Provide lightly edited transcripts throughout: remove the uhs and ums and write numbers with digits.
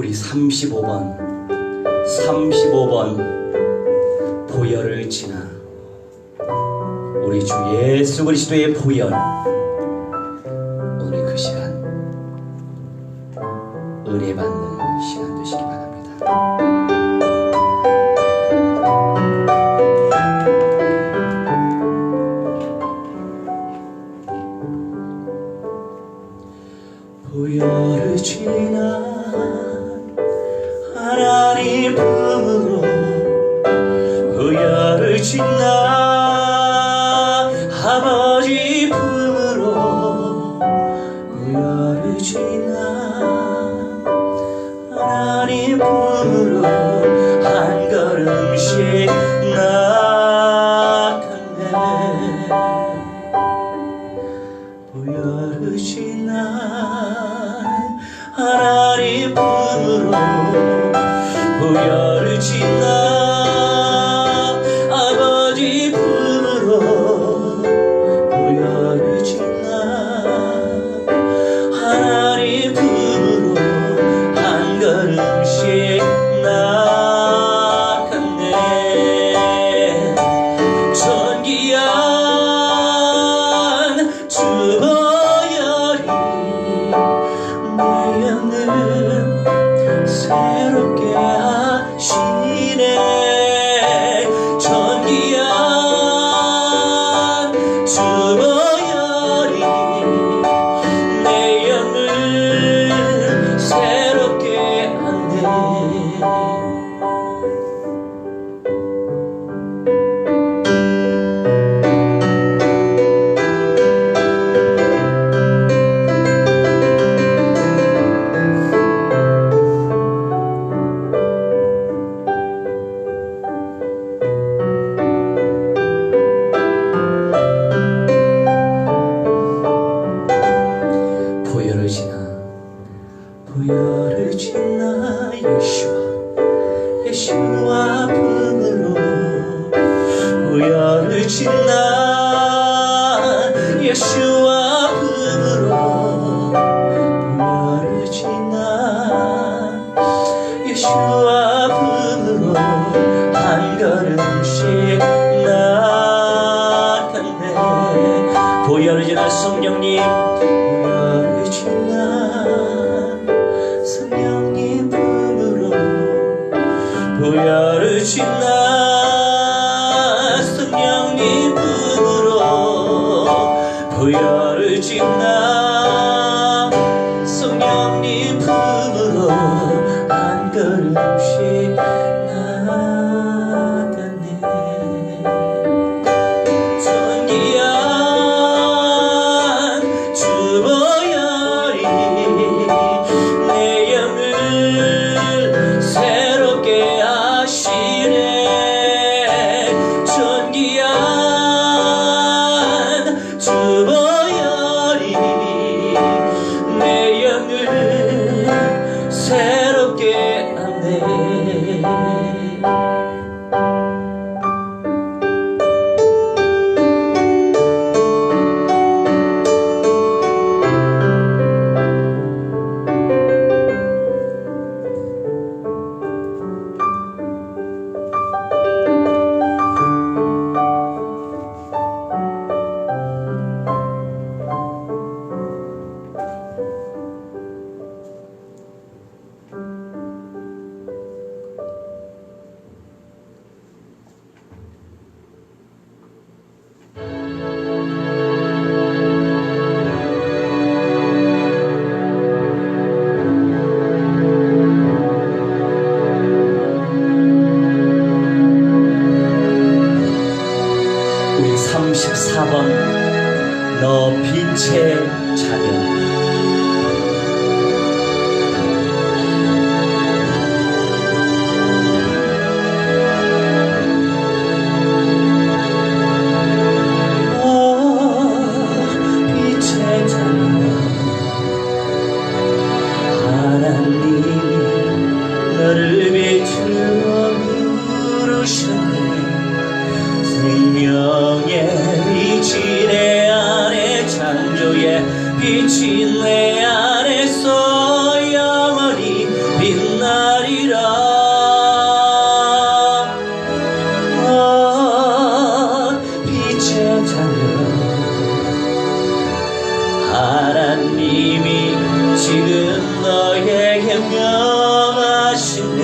우리 35번 보혈을 지나 우리 주 예수 그리스도의 보혈, 오늘 그 시간 은혜 받는 시간 되시기 바랍니다. 보혈을 지나 하나님 품으로, 보혈을 지나 아버지 품으로, 보혈을 지나 하나님 품으로 한 걸음씩 나아갔네. 보혈을 지나 하나님 품으로, 보혈을 지나 아버지 품으로, 보혈을 지나 하나님 품으로 한 걸음씩 나아갔네. 존귀한 주 보혈이 내 영을 새롭게 하시네. 존귀한 주 보혈이 내 영을 새롭게 하네. 보혈을 지나, 보혈을 지나 예수와 품으로, 보혈을 지나 예수와 품으로, 보혈을 지나 예수와 품으로 한 걸음씩 나아갔네. 보혈을 지나 성령님, 보혈을 지나 성령님 품으로, 보혈을 지나 성령님 품으로, 보혈을 지나 성령님 품으로 한 걸음씩 나아갔네. 존귀한 주 보혈이 내 영을 새롭게 하시네. 존귀한 주 보혈이 내 영을 새롭게 하네. 명하시네.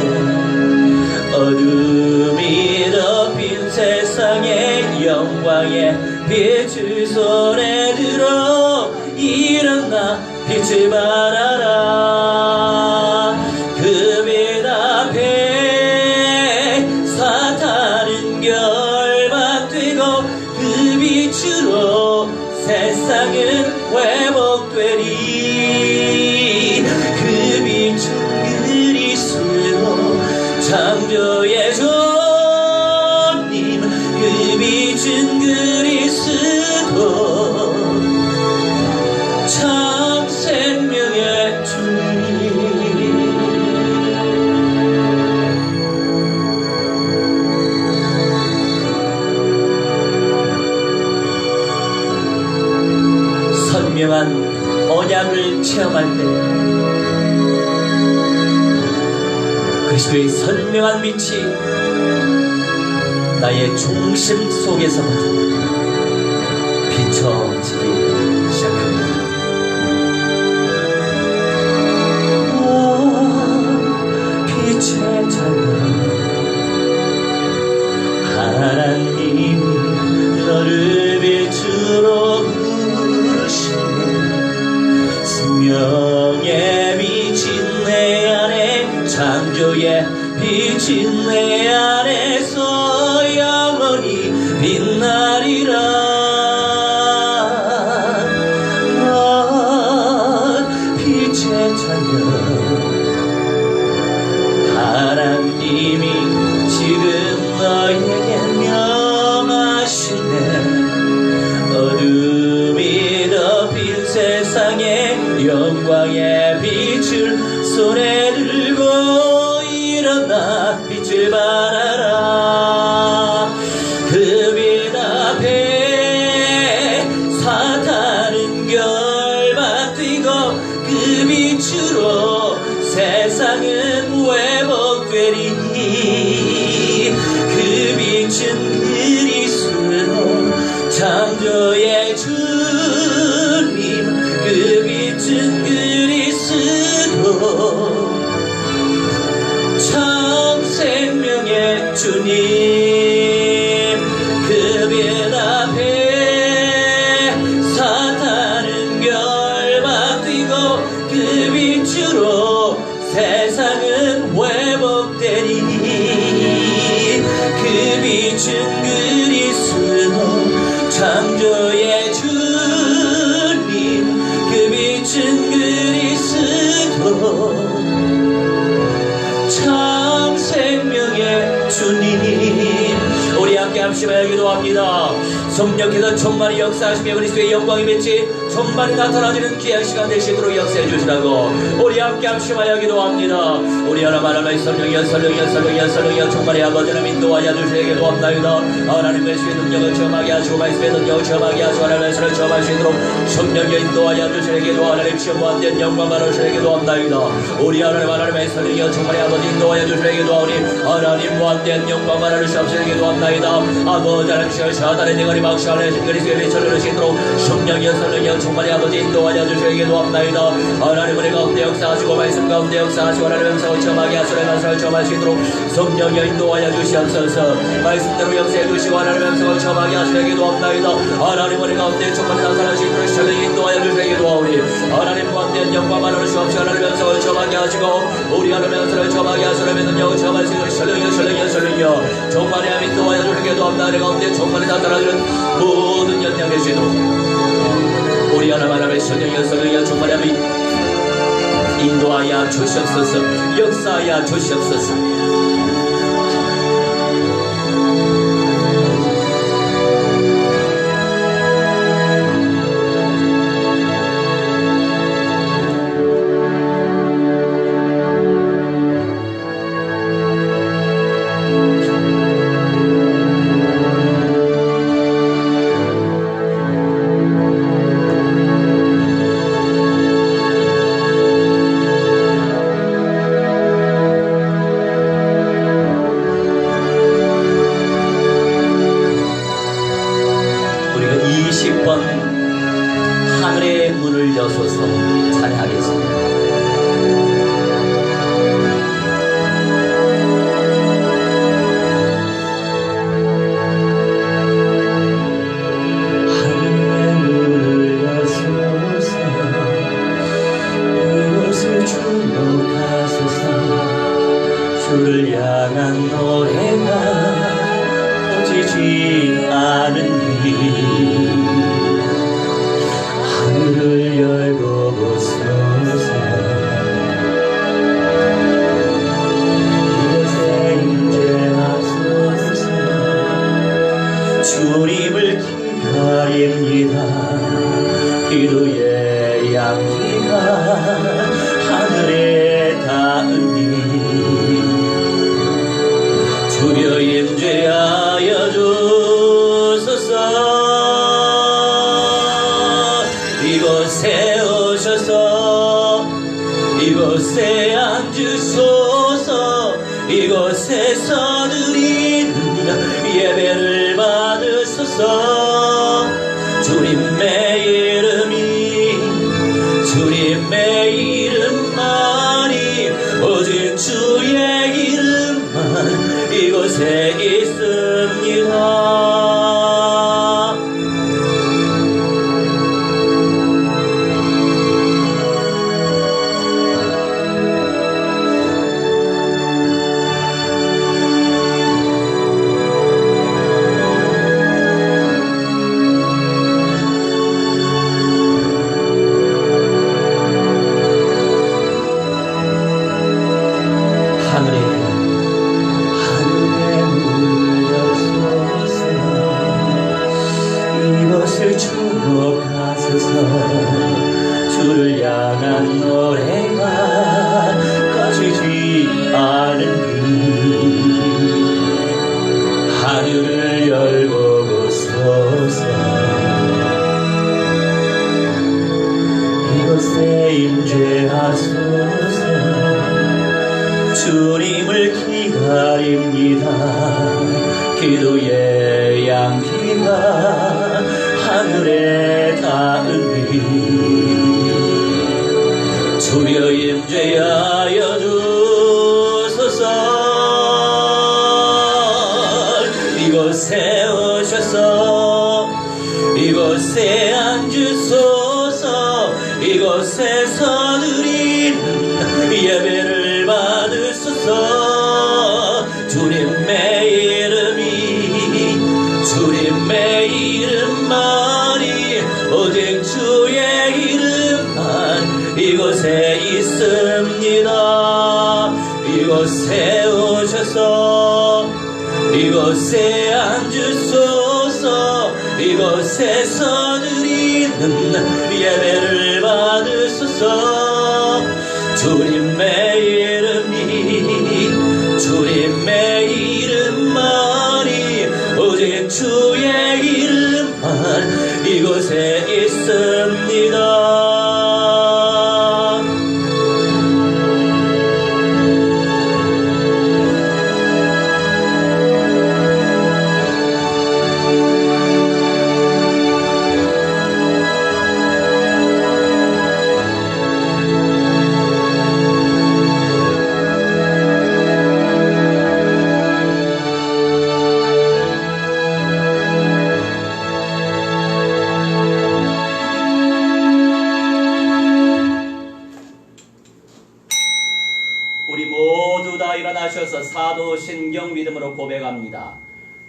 어둠이 덮인 세상에 영광의 빛을 손에 들어 일어나 빛을 발하라. 그 빛 앞에 사탄은 결박되고 그 빛으로 세상은 회복되리. 그 빛은 그리스도 창조의 주님. 그 빛은 그리스도 참 생명의 주님. 선명한 언약을 체험할 때 그리스도의 선명한 빛이 나의 중심 속에서부터 비춰지기 시작합니다. 빛의 찬양. 하나님이 너를 빛으로 부르시네. 생명의 빛인 내 안에 창조의 빛인 내 안에서 영원히 빛나리라. 빛의 찬양. 하나님이 지금 너에게 명하시네. 어둠이 덮인 세상에 영광의 빛을 손에 들고 일어나 빛을 발하라. 그 빛 앞에 사탄은 결박되고 그 빛으로 세상은 회복되리. 그 빛은 그리스도 창조의 주님. 그 빛은 그리스도 참 생명의 주님. 그 빛 앞에 사탄은 결박되고 그 빛으로 세상은 회복되리. 그 빛은 그리스도 창조의 주님. 그 빛은 그리스도 참 생명의 주님. 우리 함께 합심하여 기도합니다. 성령께서充满히 역사하시며 그리스도의 영광이 빛이充满히 나타나지는 귀한 시간 되시도록 역사해 주시라고 우리 함께 합심하여 기도합니다. 우리 하나님의 성령이여充满히 아버지 하나님 인도하여 주시게 기도합나이다. 하나님의 주의 능력을 체험하게 하시고 말씀의 능력을 체험하게 하시고 하나님의 손을 체험하시도록 성령이 인도하여 주시게 기도 하나님 시험 무한된 영광을 주시게 기도합나이다. 우리 하나님의 성령이여充满히 아버지 인도하여 주시게 기도하오니 하나님 무한된 영광을 주시옵시게 기도합나이다. 아버지 하나님 시험 사단의 대가리 막시하려 그리스도의 빛을 주시도록 성령이여充满히 아버지 인도하여 주시게 기도합나이다. 하나님 우리 가운데 역사하시고 말씀 가운데 역사하시고 하나님의 음성을 체험하게 하시고 말씀을 체험하시도록 성령이여 인도하여 주시옵소서. 말씀대로 역사해 주시고 하나님의 음성을 체험하게 하시게 기도합나이다. 하나님 우리 가운데 충만히 나타나시도록 성령이 인도하여 주시게 기도하오니 하나님 무한된 영광만으로 주옵시고 하나님의 음성을 체험하게 하시고 우리 하나님의 음성을 체험하게 하시고 하나님의 능력을 체험할 수 있도록 성령이여 충만히 인도하여 주시게 기도합니다. 우리 가운데 충만히 나타나시는 모든 연약의 죄도 우리 하나님의 성령이여 충만히 인도하여 주시옵소서. 역사하여 주시옵소서. 주를 향한 노래가 꺼지지 않으니 하늘을 열고 보소서. 이곳에 임재하소서. 주님을 기다립니다. 기도의 향기가 하늘에 닿으니 주여 임재하여 주소서. 이곳에 오셔서 이곳에 앉으소서. 이곳에서 드리는 예배를 받으소서. 주님의 이름만이 오직 주의 이름만 이곳에 있습니다. 주를 향한 노래가 꺼지지 않으니 하늘을 열고 보소서. 이곳에 임재하소서. 주님을 기다립니다. 기도의 향기가 하늘에 닿으니 주여 임재하여 주소서. 이곳에 오셔서 이곳에 앉으소서. 이곳에서 드리는 예배를 받으소서. 주님의 이름만이 오직 주의 이름만 이곳에 있습니다. 이곳에 오셔서 이곳에 앉으소서. 이곳에서 드리는 예배를 받으소서. 주님의 이름만이 오직 주의 이름만 이곳에 있습니다. 일어나셔서 사도신경 믿음으로 고백합니다.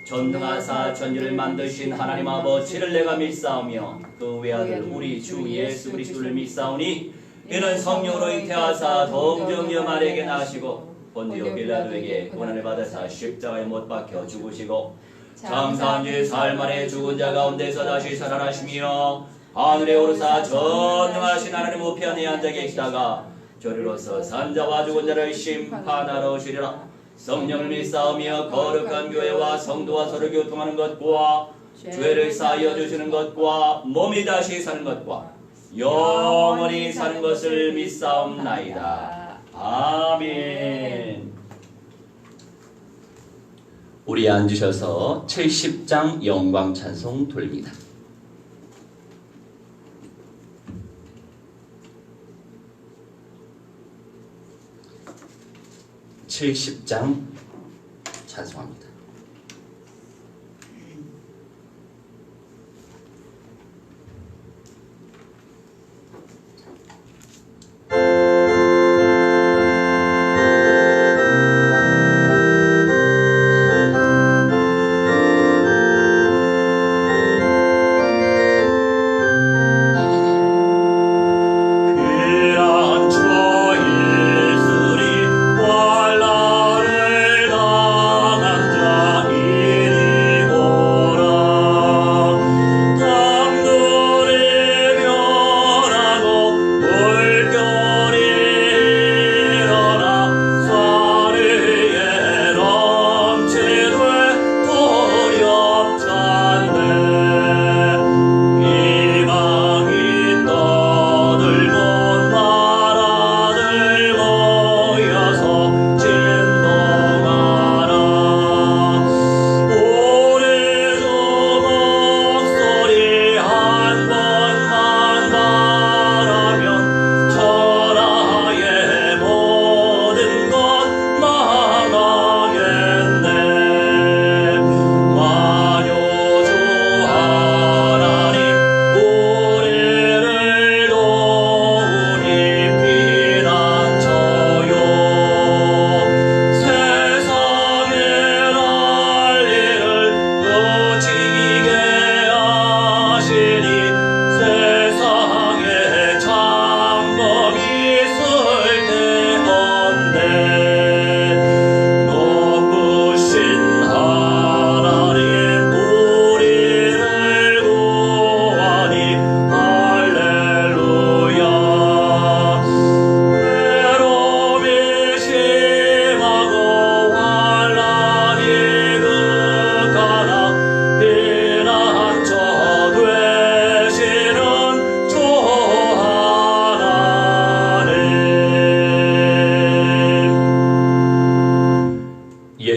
전능하사 전지를 만드신 하나님 아버지를 내가 믿사오며 그 외아들 우리 주 예수 그리스도를 믿사오니 이는 성령으로 잉태하사 동정녀 마리아에게 나시고 본디오 빌라도에게 고난을 받으사 십자가에 못 박혀 죽으시고 장사한 지 사흘 만에 죽은 자 가운데서 다시 살아나시며 하늘에 오르사 전능하신 하나님 우편에 앉아 계시다가 저리로서 산자와 죽은 자를 심판하러 오시리라. 성령을 믿사오며 거룩한 교회와 성도와 서로 교통하는 것과 죄를 사하여 주시는 것과 몸이 다시 사는 것과 영원히 사는 것을 믿사옵나이다. 아멘. 우리 앉으셔서 70장 영광 찬송 돌립니다. 70장 찬송합니다.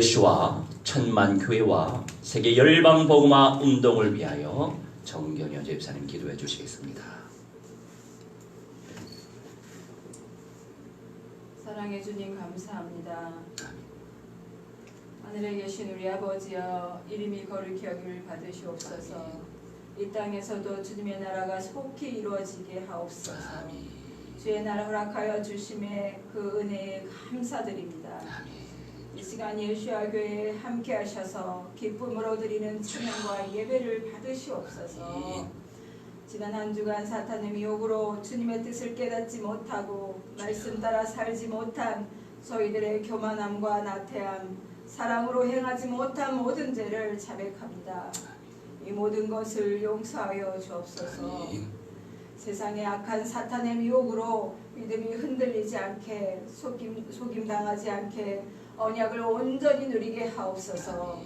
예수와 천만 교회와 세계 열방 복음화 운동을 위하여 정경현 집사님 기도해 주시겠습니다. 사랑해 주님 감사합니다. 하늘에 계신 우리 아버지여, 이름이 거룩히 여김을 받으시옵소서. 이 땅에서도 주님의 나라가 속히 이루어지게 하옵소서. 주의 나라 허락하여 주심에 그 은혜에 감사드립니다. 이 시간 예수와 교회에 함께 하셔서 기쁨으로 드리는 찬양과 예배를 받으시옵소서. 지난 한 주간 사탄의 미혹으로 주님의 뜻을 깨닫지 못하고 말씀 따라 살지 못한 저희들의 교만함과 나태함, 사랑으로 행하지 못한 모든 죄를 자백합니다. 이 모든 것을 용서하여 주옵소서. 세상의 악한 사탄의 미혹으로 믿음이 흔들리지 않게, 속임당하지 않게 언약을 온전히 누리게 하옵소서.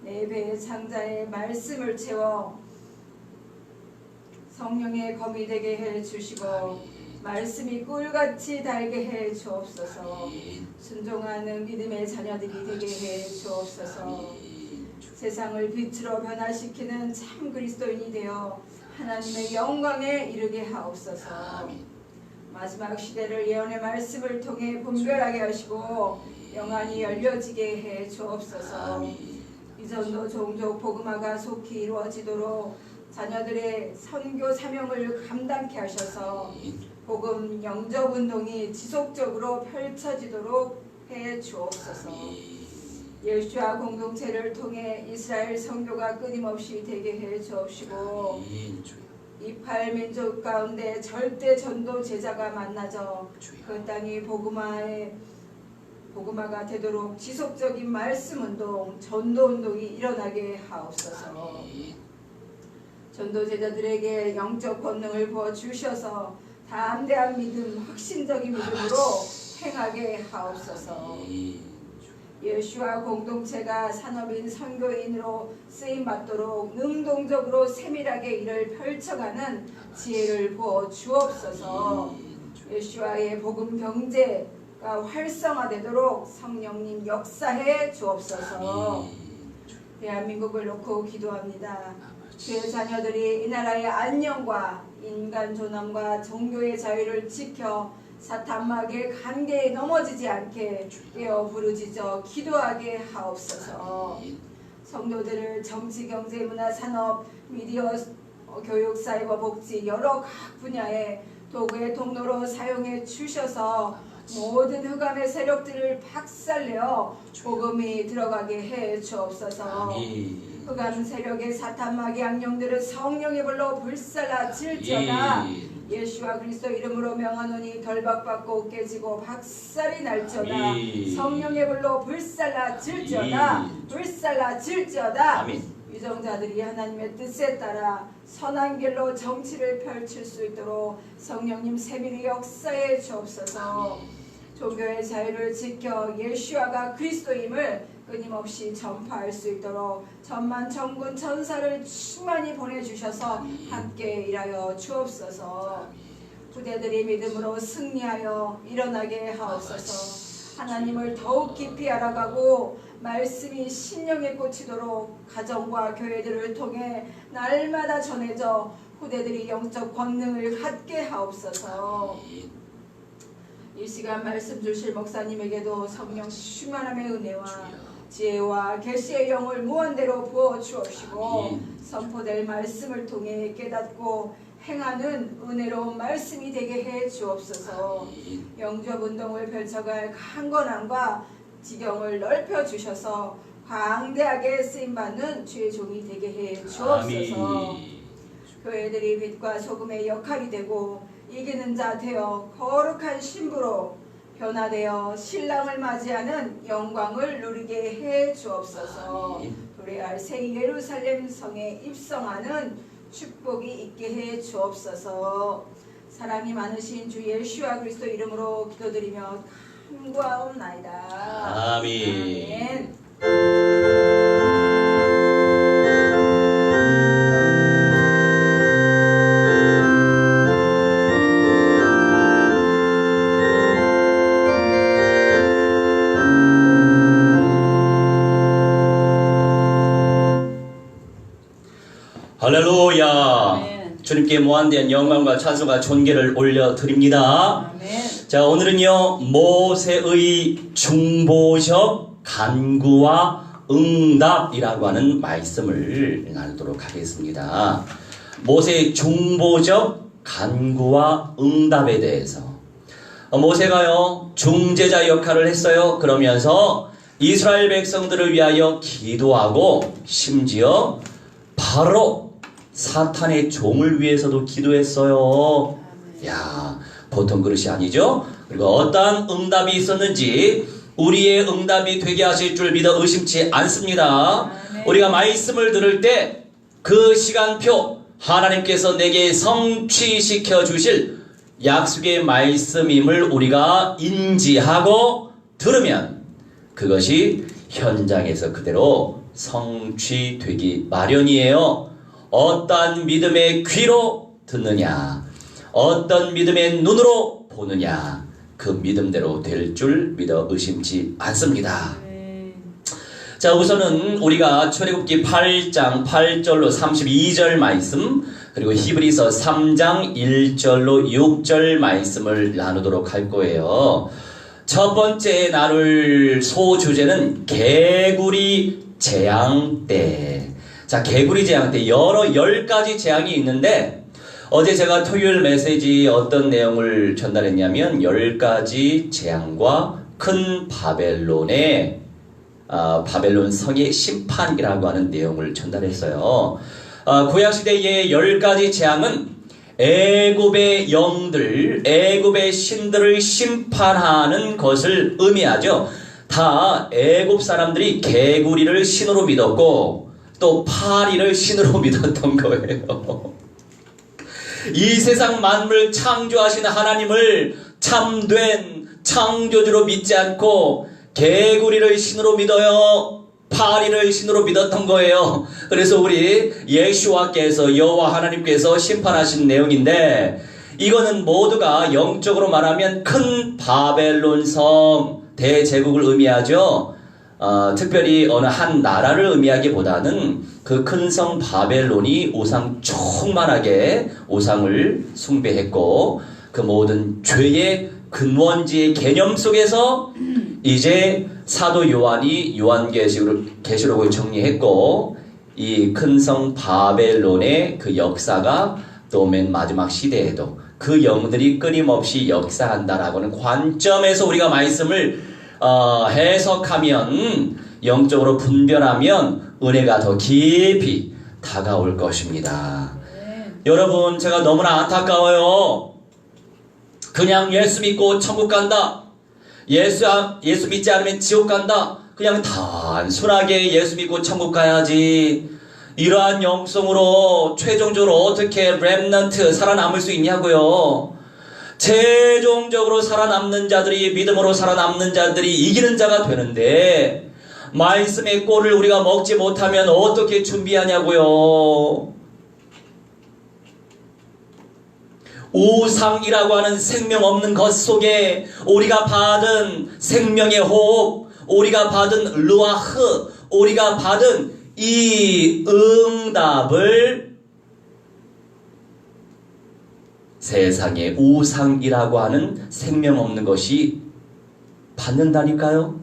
내 배의 창자에 말씀을 채워 성령의 검이 되게 해 주시고 말씀이 꿀같이 달게 해 주옵소서. 순종하는 믿음의 자녀들이 되게 해 주옵소서. 세상을 빛으로 변화시키는 참 그리스도인이 되어 하나님의 영광에 이르게 하옵소서. 마지막 시대를 예언의 말씀을 통해 분별하게 하시고 영안이 열려지게 해 주옵소서. 이전도 종족 복음화가 속히 이루어지도록 자녀들의 선교 사명을 감당케 하셔서 복음 영접 운동이 지속적으로 펼쳐지도록 해 주옵소서. 예수와 공동체를 통해 이스라엘 선교가 끊임없이 되게 해 주옵시고 이팔 민족 가운데 절대 전도 제자가 만나져 그 땅이 복음화가 되도록 지속적인 말씀 운동, 전도 운동이 일어나게 하옵소서. 전도 제자들에게 영적 권능을 부어 주셔서 담대한 믿음, 확신적인 믿음으로 행하게 하옵소서. 예수와 공동체가 산업인 선교인으로 쓰임받도록 능동적으로 세밀하게 일을 펼쳐가는 지혜를 부어 주옵소서. 예수와의 복음 경제가 활성화되도록 성령님 역사해 주옵소서. 대한민국을 놓고 기도합니다. 주의 자녀들이 이 나라의 안녕과 인간 존엄과 종교의 자유를 지켜 사탄막의 관계에 넘어지지 않게 깨어 부르짖어 기도하게 하옵소서. 성도들을 정치, 경제, 문화, 산업, 미디어, 교육, 사이버, 복지 여러 각 분야의 도구의 통로로 사용해 주셔서 모든 흑암의 세력들을 박살내어 복음이 들어가게 해 주옵소서. 흑암 세력의 사탄마귀 악령들은 성령의 불로 불살라질지어다. 예수와 그리스도 이름으로 명하노니 결박받고 깨지고 박살이 날지어다. 성령의 불로 불살라질지어다. 불살라질지어다. 유정자들이 하나님의 뜻에 따라 선한 길로 정치를 펼칠 수 있도록 성령님 세밀히 역사해 주옵소서. 종교의 자유를 지켜 예수와가 그리스도임을 끊임없이 전파할 수 있도록 천만 천군 천사를 충만히 보내주셔서 함께 일하여 주옵소서. 후대들이 믿음으로 승리하여 일어나게 하옵소서. 하나님을 더욱 깊이 알아가고 말씀이 심령에 꽂히도록 가정과 교회들을 통해 날마다 전해져 후대들이 영적 권능을 갖게 하옵소서. 이 시간 말씀 주실 목사님에게도 성령 충만함의 은혜와 지혜와 계시의 영을 무한대로 부어 주옵시고 선포될 말씀을 통해 깨닫고 행하는 은혜로운 말씀이 되게 해 주옵소서. 영접 운동을 펼쳐갈 강건함과 지경을 넓혀 주셔서 광대하게 쓰임받는 주의 종이 되게 해 주옵소서. 교회들이 빛과 소금의 역할이 되고 이기는 자 되어 거룩한 신부로 변화되어 신랑을 맞이하는 영광을 누리게 해 주옵소서. 도래할 새 예루살렘 성에 입성하는 축복이 있게 해 주옵소서. 사랑이 많으신 주 예수와 그리스도 이름으로 기도드리며 간구하옵나이다. 아멘. 할렐루야. 아멘. 주님께 무한대한 영광과 찬송과 존귀를 올려드립니다. 아멘. 자, 오늘은요, 모세의 중보적 간구와 응답이라고 하는 말씀을 나누도록 하겠습니다. 모세의 중보적 간구와 응답에 대해서. 모세가요, 중재자 역할을 했어요. 그러면서 이스라엘 백성들을 위하여 기도하고 심지어 바로 사탄의 종을 위해서도 기도했어요. 야, 보통 그릇이 아니죠? 그리고 어떠한 응답이 있었는지 우리의 응답이 되게 하실 줄 믿어 의심치 않습니다. 우리가 말씀을 들을 때 그 시간표 하나님께서 내게 성취시켜 주실 약속의 말씀임을 우리가 인지하고 들으면 그것이 현장에서 그대로 성취되기 마련이에요. 어떤 믿음의 귀로 듣느냐, 어떤 믿음의 눈으로 보느냐, 그 믿음대로 될 줄 믿어 의심치 않습니다. 자, 우선은 우리가 출애굽기 8장 8절로 32절 말씀, 그리고 히브리서 3장 1절로 6절 말씀을 나누도록 할 거예요. 첫 번째 나눌 소주제는 개구리 재앙 때. 자, 개구리 재앙 때 여러 10가지 재앙이 있는데 어제 제가 토요일 메시지 어떤 내용을 전달했냐면 10가지 재앙과 큰 바벨론의 바벨론 성의 심판이라고 하는 내용을 전달했어요. 구약시대의 10가지 재앙은 애굽의 영들, 애굽의 신들을 심판하는 것을 의미하죠. 다 애굽 사람들이 개구리를 신으로 믿었고 또 파리를 신으로 믿었던 거예요. 이 세상 만물을 창조하신 하나님을 참된 창조주로 믿지 않고 개구리를 신으로 믿어요. 파리를 신으로 믿었던 거예요. 그래서 우리 예수와께서 여호와 하나님께서 심판하신 내용인데 이거는 모두가 영적으로 말하면 큰 바벨론 성 대제국을 의미하죠. 특별히 어느 한 나라를 의미하기보다는 그 큰 성 바벨론이 우상 충만하게 우상을 숭배했고 그 모든 죄의 근원지의 개념 속에서 이제 사도 요한이 요한계시록을 정리했고 이 큰 성 바벨론의 그 역사가 또 맨 마지막 시대에도 그 영들이 끊임없이 역사한다라고는 관점에서 우리가 말씀을 해석하면 영적으로 분별하면 은혜가 더 깊이 다가올 것입니다. 여러분, 제가 너무나 안타까워요. 그냥 예수 믿고 천국 간다. 예수 믿지 않으면 지옥 간다. 그냥 단순하게 예수 믿고 천국 가야지. 이러한 영성으로 최종적으로 어떻게 렘넌트 살아남을 수 있냐고요. 최종적으로 살아남는 자들이, 믿음으로 살아남는 자들이 이기는 자가 되는데 말씀의 꼴을 우리가 먹지 못하면 어떻게 준비하냐고요. 우상이라고 하는 생명 없는 것 속에 우리가 받은 생명의 호흡, 우리가 받은 루아흐, 우리가 받은 이 응답을 세상의 우상이라고 하는 생명 없는 것이 받는다니까요.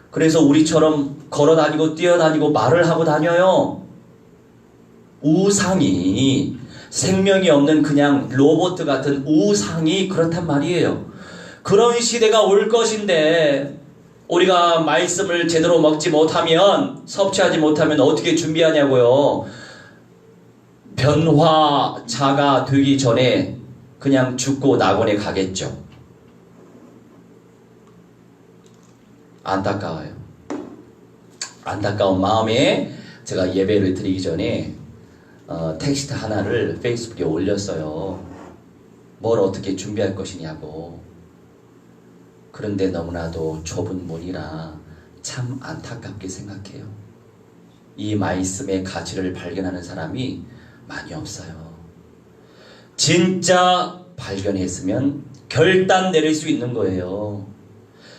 그래서 우리처럼 걸어다니고 뛰어다니고 말을 하고 다녀요. 우상이 생명이 없는 그냥 로봇 같은 우상이 그렇단 말이에요. 그런 시대가 올 것인데 우리가 말씀을 제대로 먹지 못하면, 섭취하지 못하면 어떻게 준비하냐고요. 변화자가 되기 전에 그냥 죽고 낙원에 가겠죠. 안타까워요. 안타까운 마음에 제가 예배를 드리기 전에 텍스트 하나를 페이스북에 올렸어요. 뭘 어떻게 준비할 것이냐고. 그런데 너무나도 좁은 문이라 참 안타깝게 생각해요. 이 말씀의 가치를 발견하는 사람이 많이 없어요. 진짜 발견했으면 결단 내릴 수 있는 거예요.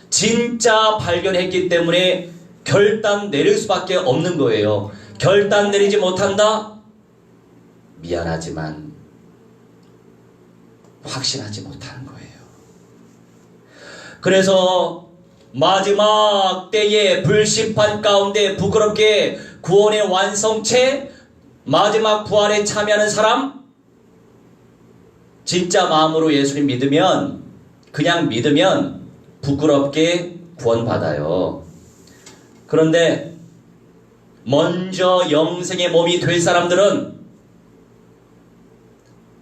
진짜 발견했기 때문에 결단 내릴 수밖에 없는 거예요. 결단 내리지 못한다? 미안하지만 확신하지 못하는 거예요. 그래서 마지막 때에 불심판 가운데 부끄럽게 구원의 완성체 마지막 부활에 참여하는 사람, 진짜 마음으로 예수님 믿으면, 그냥 믿으면 부끄럽게 구원받아요. 그런데 먼저 영생의 몸이 될 사람들은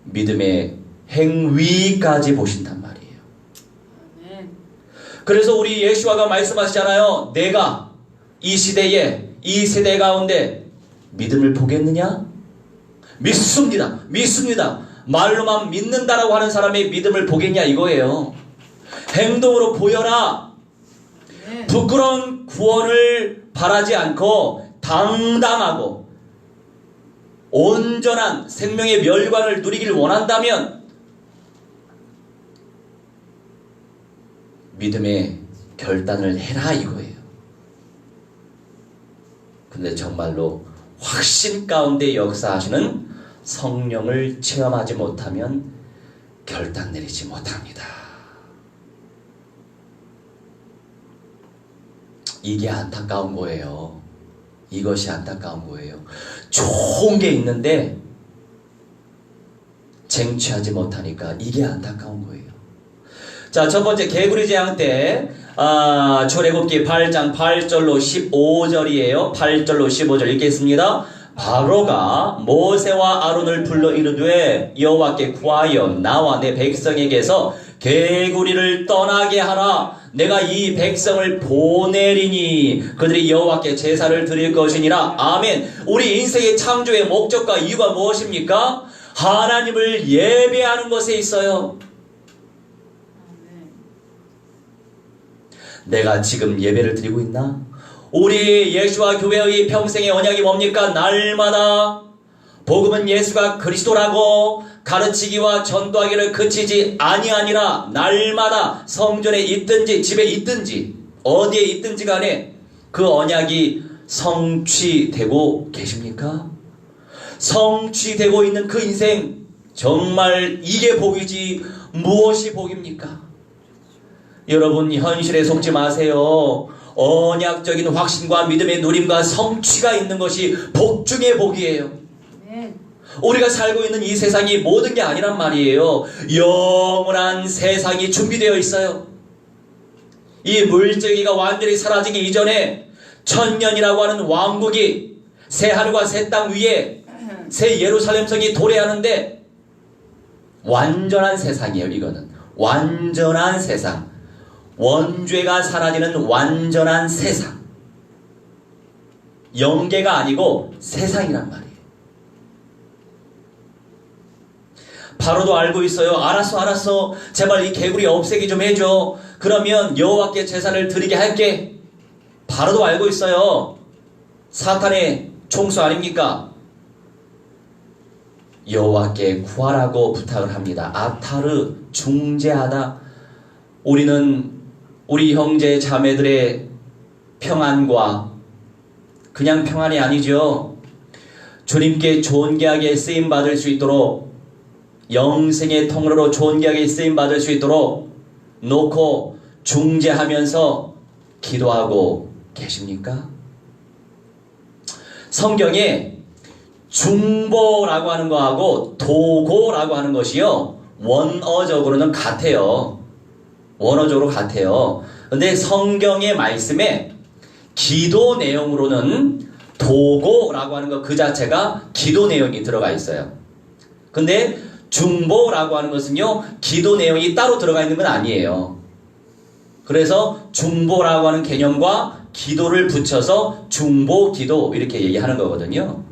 믿음의 행위까지 보신단 말이에요. 그래서 우리 예수와가 말씀하시잖아요. 내가 이 시대에, 이 세대 가운데 믿음을 보겠느냐? 믿습니다. 믿습니다. 말로만 믿는다라고 하는 사람의 믿음을 보겠냐 이거예요. 행동으로 보여라. 부끄러운 구원을 바라지 않고 당당하고 온전한 생명의 멸관을 누리길 원한다면 믿음의 결단을 해라 이거예요. 근데 정말로 확신 가운데 역사하시는 성령을 체험하지 못하면 결단 내리지 못합니다. 이게 안타까운 거예요. 이것이 안타까운 거예요. 좋은 게 있는데 쟁취하지 못하니까 이게 안타까운 거예요. 자, 첫 번째 개구리 재앙 때 출애굽기 8장 8절로 15절이에요. 8절로 15절 읽겠습니다. 바로가 모세와 아론을 불러 이르되 여호와께 구하여 나와 내 백성에게서 개구리를 떠나게 하라. 내가 이 백성을 보내리니 그들이 여호와께 제사를 드릴 것이니라. 아멘. 우리 인생의 창조의 목적과 이유가 무엇입니까? 하나님을 예배하는 것에 있어요. 내가 지금 예배를 드리고 있나? 우리 예수와 교회의 평생의 언약이 뭡니까? 날마다 복음은 예수가 그리스도라고 가르치기와 전도하기를 그치지 아니하니라. 날마다 성전에 있든지 집에 있든지 어디에 있든지 간에 그 언약이 성취되고 계십니까? 성취되고 있는 그 인생, 정말 이게 복이지 무엇이 복입니까? 여러분, 현실에 속지 마세요. 언약적인 확신과 믿음의 누림과 성취가 있는 것이 복 중의 복이에요. 우리가 살고 있는 이 세상이 모든 게 아니란 말이에요. 영원한 세상이 준비되어 있어요. 이 물질기가 완전히 사라지기 이전에 천년이라고 하는 왕국이 새 하늘과 새 땅 위에 새 예루살렘성이 도래하는데 완전한 세상이에요. 이거는 완전한 세상, 원죄가 사라지는 완전한 세상, 영계가 아니고 세상이란 말이에요. 바로도 알고 있어요. 알았어. 제발 이 개구리 없애기 좀 해줘. 그러면 여호와께 제사를 드리게 할게. 바로도 알고 있어요. 사탄의 총수 아닙니까? 여호와께 구하라고 부탁을 합니다. 아타르, 중재하다. 우리는 우리 형제 자매들의 평안과 그냥 평안이 아니죠. 주님께 존귀하게 쓰임받을 수 있도록, 영생의 통로로 존귀하게 쓰임받을 수 있도록 놓고 중재하면서 기도하고 계십니까? 성경에 중보라고 하는 거하고 도고라고 하는 것이요, 원어적으로는 같아요. 원어적으로 같아요. 근데 성경의 말씀에 기도 내용으로는 도고라고 하는 것 그 자체가 기도 내용이 들어가 있어요. 근데 중보라고 하는 것은요, 기도 내용이 따로 들어가 있는 건 아니에요. 그래서 중보라고 하는 개념과 기도를 붙여서 중보 기도 이렇게 얘기하는 거거든요.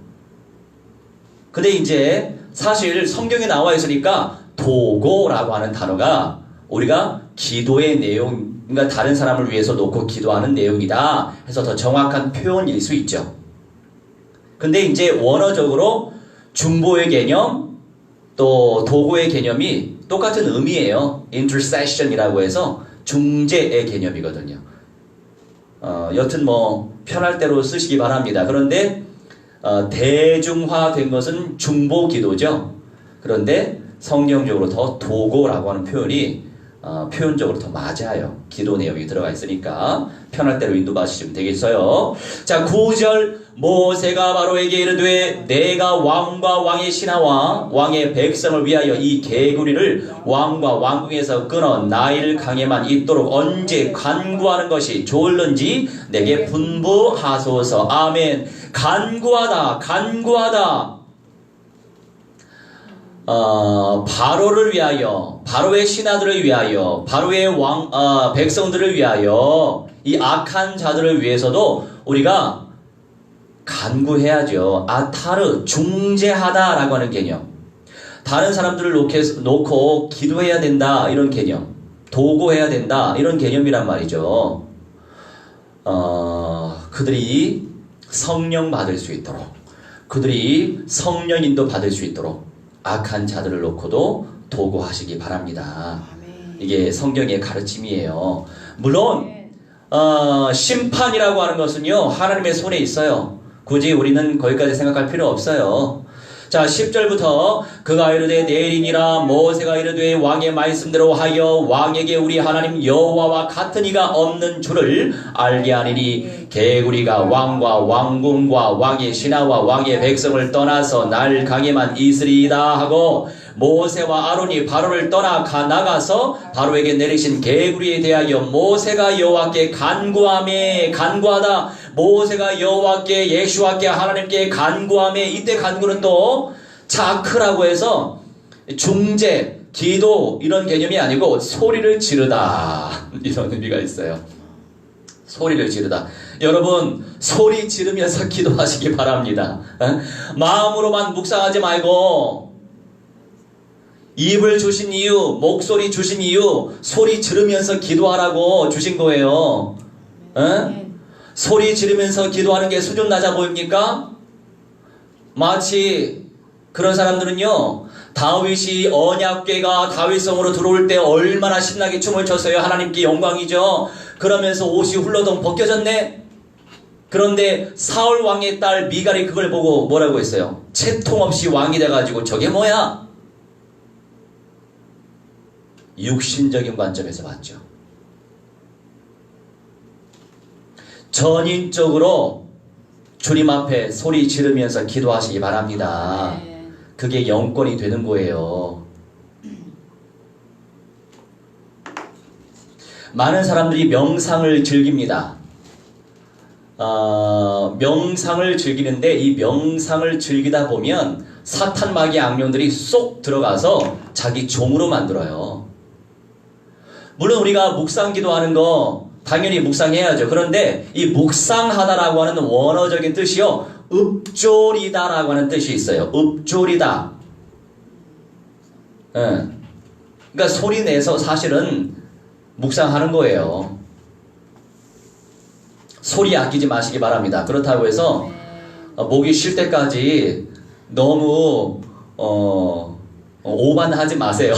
근데 이제 사실 성경에 나와 있으니까 도고라고 하는 단어가 우리가 기도의 내용, 그러니까 다른 사람을 위해서 놓고 기도하는 내용이다 해서 더 정확한 표현일 수 있죠. 근데 이제 원어적으로 중보의 개념 또 도구의 개념이 똑같은 의미예요. intercession이라고 해서 중재의 개념이거든요. 여튼 뭐 편할 대로 쓰시기 바랍니다. 그런데 대중화된 것은 중보 기도죠. 그런데 성경적으로 더 도고라고 하는 표현이 표현적으로 더 맞아요. 기도 내용이 들어가 있으니까 편할 대로 인도받으시면 되겠어요. 자, 9절 모세가 바로에게 이르되 내가 왕과 왕의 신하와 왕의 백성을 위하여 이 개구리를 왕과 왕궁에서 끊어 나일 강에만 있도록 언제 간구하는 것이 좋을는지 내게 분부하소서. 아멘. 간구하다, 간구하다. 바로를 위하여, 바로의 신하들을 위하여, 바로의 백성들을 위하여, 이 악한 자들을 위해서도 우리가 간구해야죠. 아타르, 중재하다라고 하는 개념. 다른 사람들을 놓고 기도해야 된다, 이런 개념. 도구해야 된다, 이런 개념이란 말이죠. 그들이 성령 받을 수 있도록, 그들이 성령 인도 받을 수 있도록 악한 자들을 놓고도 도구하시기 바랍니다. 이게 성경의 가르침이에요. 물론 심판이라고 하는 것은요 하나님의 손에 있어요. 굳이 우리는 거기까지 생각할 필요 없어요. 자, 10절부터 그가 이르되 내일이니라 모세가 이르되 왕의 말씀대로 하여 왕에게 우리 하나님 여호와와 같은 이가 없는 줄을 알게 하리니 개구리가 왕과 왕궁과 왕의 신하와 왕의 백성을 떠나서 날 강에만 있으리이다 하고 모세와 아론이 바로를 떠나 나가서 바로에게 내리신 개구리에 대하여 모세가 여호와께 간구하다. 모세가 여호와께 예수와께 하나님께 간구하며 이때 간구는 또 자크라고 해서 중재, 기도 이런 개념이 아니고 소리를 지르다 이런 의미가 있어요. 소리를 지르다. 여러분 소리 지르면서 기도하시기 바랍니다. 마음으로만 묵상하지 말고 입을 주신 이유, 목소리 주신 이유, 소리 지르면서 기도하라고 주신 거예요. 소리 지르면서 기도하는 게 수준 낮아 보입니까? 마치 그런 사람들은요, 다윗이 언약궤가 다윗성으로 들어올 때 얼마나 신나게 춤을 췄어요. 하나님께 영광이죠. 그러면서 옷이 훌러덩 벗겨졌네. 그런데 사울 왕의 딸 미갈이 그걸 보고 뭐라고 했어요? 채통 없이 왕이 돼가지고 저게 뭐야? 육신적인 관점에서 봤죠. 전인적으로 주님 앞에 소리 지르면서 기도하시기 바랍니다. 그게 영권이 되는 거예요. 많은 사람들이 명상을 즐깁니다. 명상을 즐기는데 이 명상을 즐기다 보면 사탄 마귀 악령들이 쏙 들어가서 자기 종으로 만들어요. 물론 우리가 묵상 기도하는 거 당연히 묵상해야죠. 그런데 이 묵상하다라고 하는 원어적인 뜻이요, 읊조리다라고 하는 뜻이 있어요. 읊조리다. 그러니까 소리 내서 사실은 묵상하는 거예요. 소리 아끼지 마시기 바랍니다. 그렇다고 해서 목이 쉴 때까지 너무 오반하지 마세요.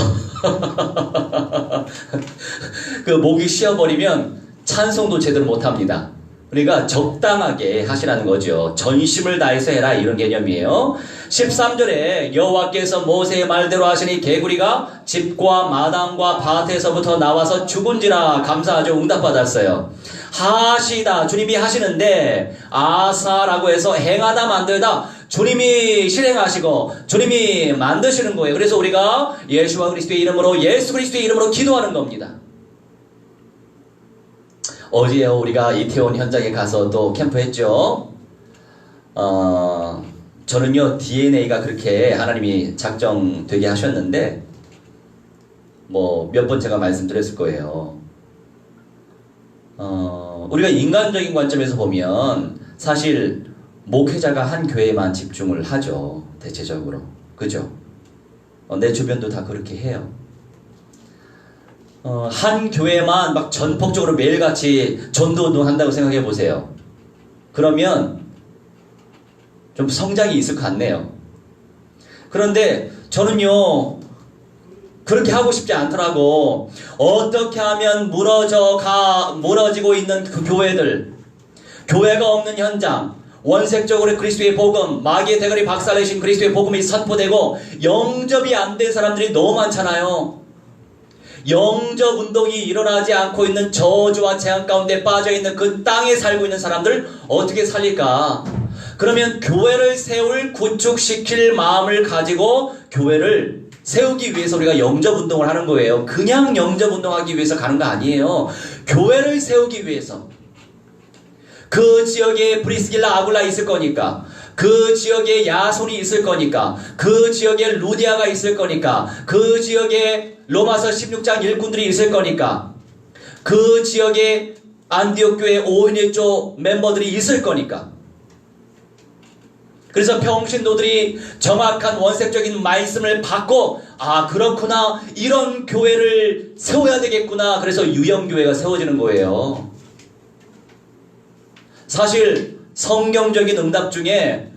그 목이 쉬어버리면 찬송도 제대로 못합니다. 그러니까 적당하게 하시라는 거죠. 전심을 다해서 해라 이런 개념이에요. 13절에 여호와께서 모세의 말대로 하시니 개구리가 집과 마당과 밭에서부터 나와서 죽은지라. 감사하죠. 응답받았어요. 하시다 주님이 하시는데 아사라고 해서 행하다 만들다 주님이 실행하시고 주님이 만드시는 거예요. 그래서 우리가 예수와 그리스도의 이름으로 예수 그리스도의 이름으로 기도하는 겁니다. 어제요 우리가 이태원 현장에 가서 또 캠프했죠. 저는요 DNA가 그렇게 하나님이 작정되게 하셨는데 뭐 몇 번 제가 말씀드렸을 거예요. 우리가 인간적인 관점에서 보면 사실 목회자가 한 교회에만 집중을 하죠. 대체적으로. 그죠? 내 주변도 다 그렇게 해요. 한 교회만 막 전폭적으로 매일같이 전도운동 한다고 생각해 보세요. 그러면 좀 성장이 있을 것 같네요. 그런데 저는요 그렇게 하고 싶지 않더라고. 어떻게 하면 무너지고 있는 그 교회들, 교회가 없는 현장, 원색적으로 그리스도의 복음, 마귀의 대가리 박살내신 그리스도의 복음이 선포되고 영접이 안 된 사람들이 너무 많잖아요. 영접 운동이 일어나지 않고 있는 저주와 재앙 가운데 빠져있는 그 땅에 살고 있는 사람들 어떻게 살릴까? 그러면 교회를 세울 구축시킬 마음을 가지고 교회를 세우기 위해서 우리가 영접 운동을 하는 거예요. 그냥 영접 운동하기 위해서 가는 거 아니에요. 교회를 세우기 위해서. 그 지역에 브리스길라 아굴라 있을 거니까, 그 지역에 야손이 있을 거니까, 그 지역에 루디아가 있을 거니까, 그 지역에 로마서 16장 일꾼들이 있을 거니까, 그 지역에 안디옥 교회 5인일조 멤버들이 있을 거니까. 그래서 평신도들이 정확한 원색적인 말씀을 받고, 아 그렇구나, 이런 교회를 세워야 되겠구나, 그래서 유형교회가 세워지는 거예요. 사실 성경적인 응답 중에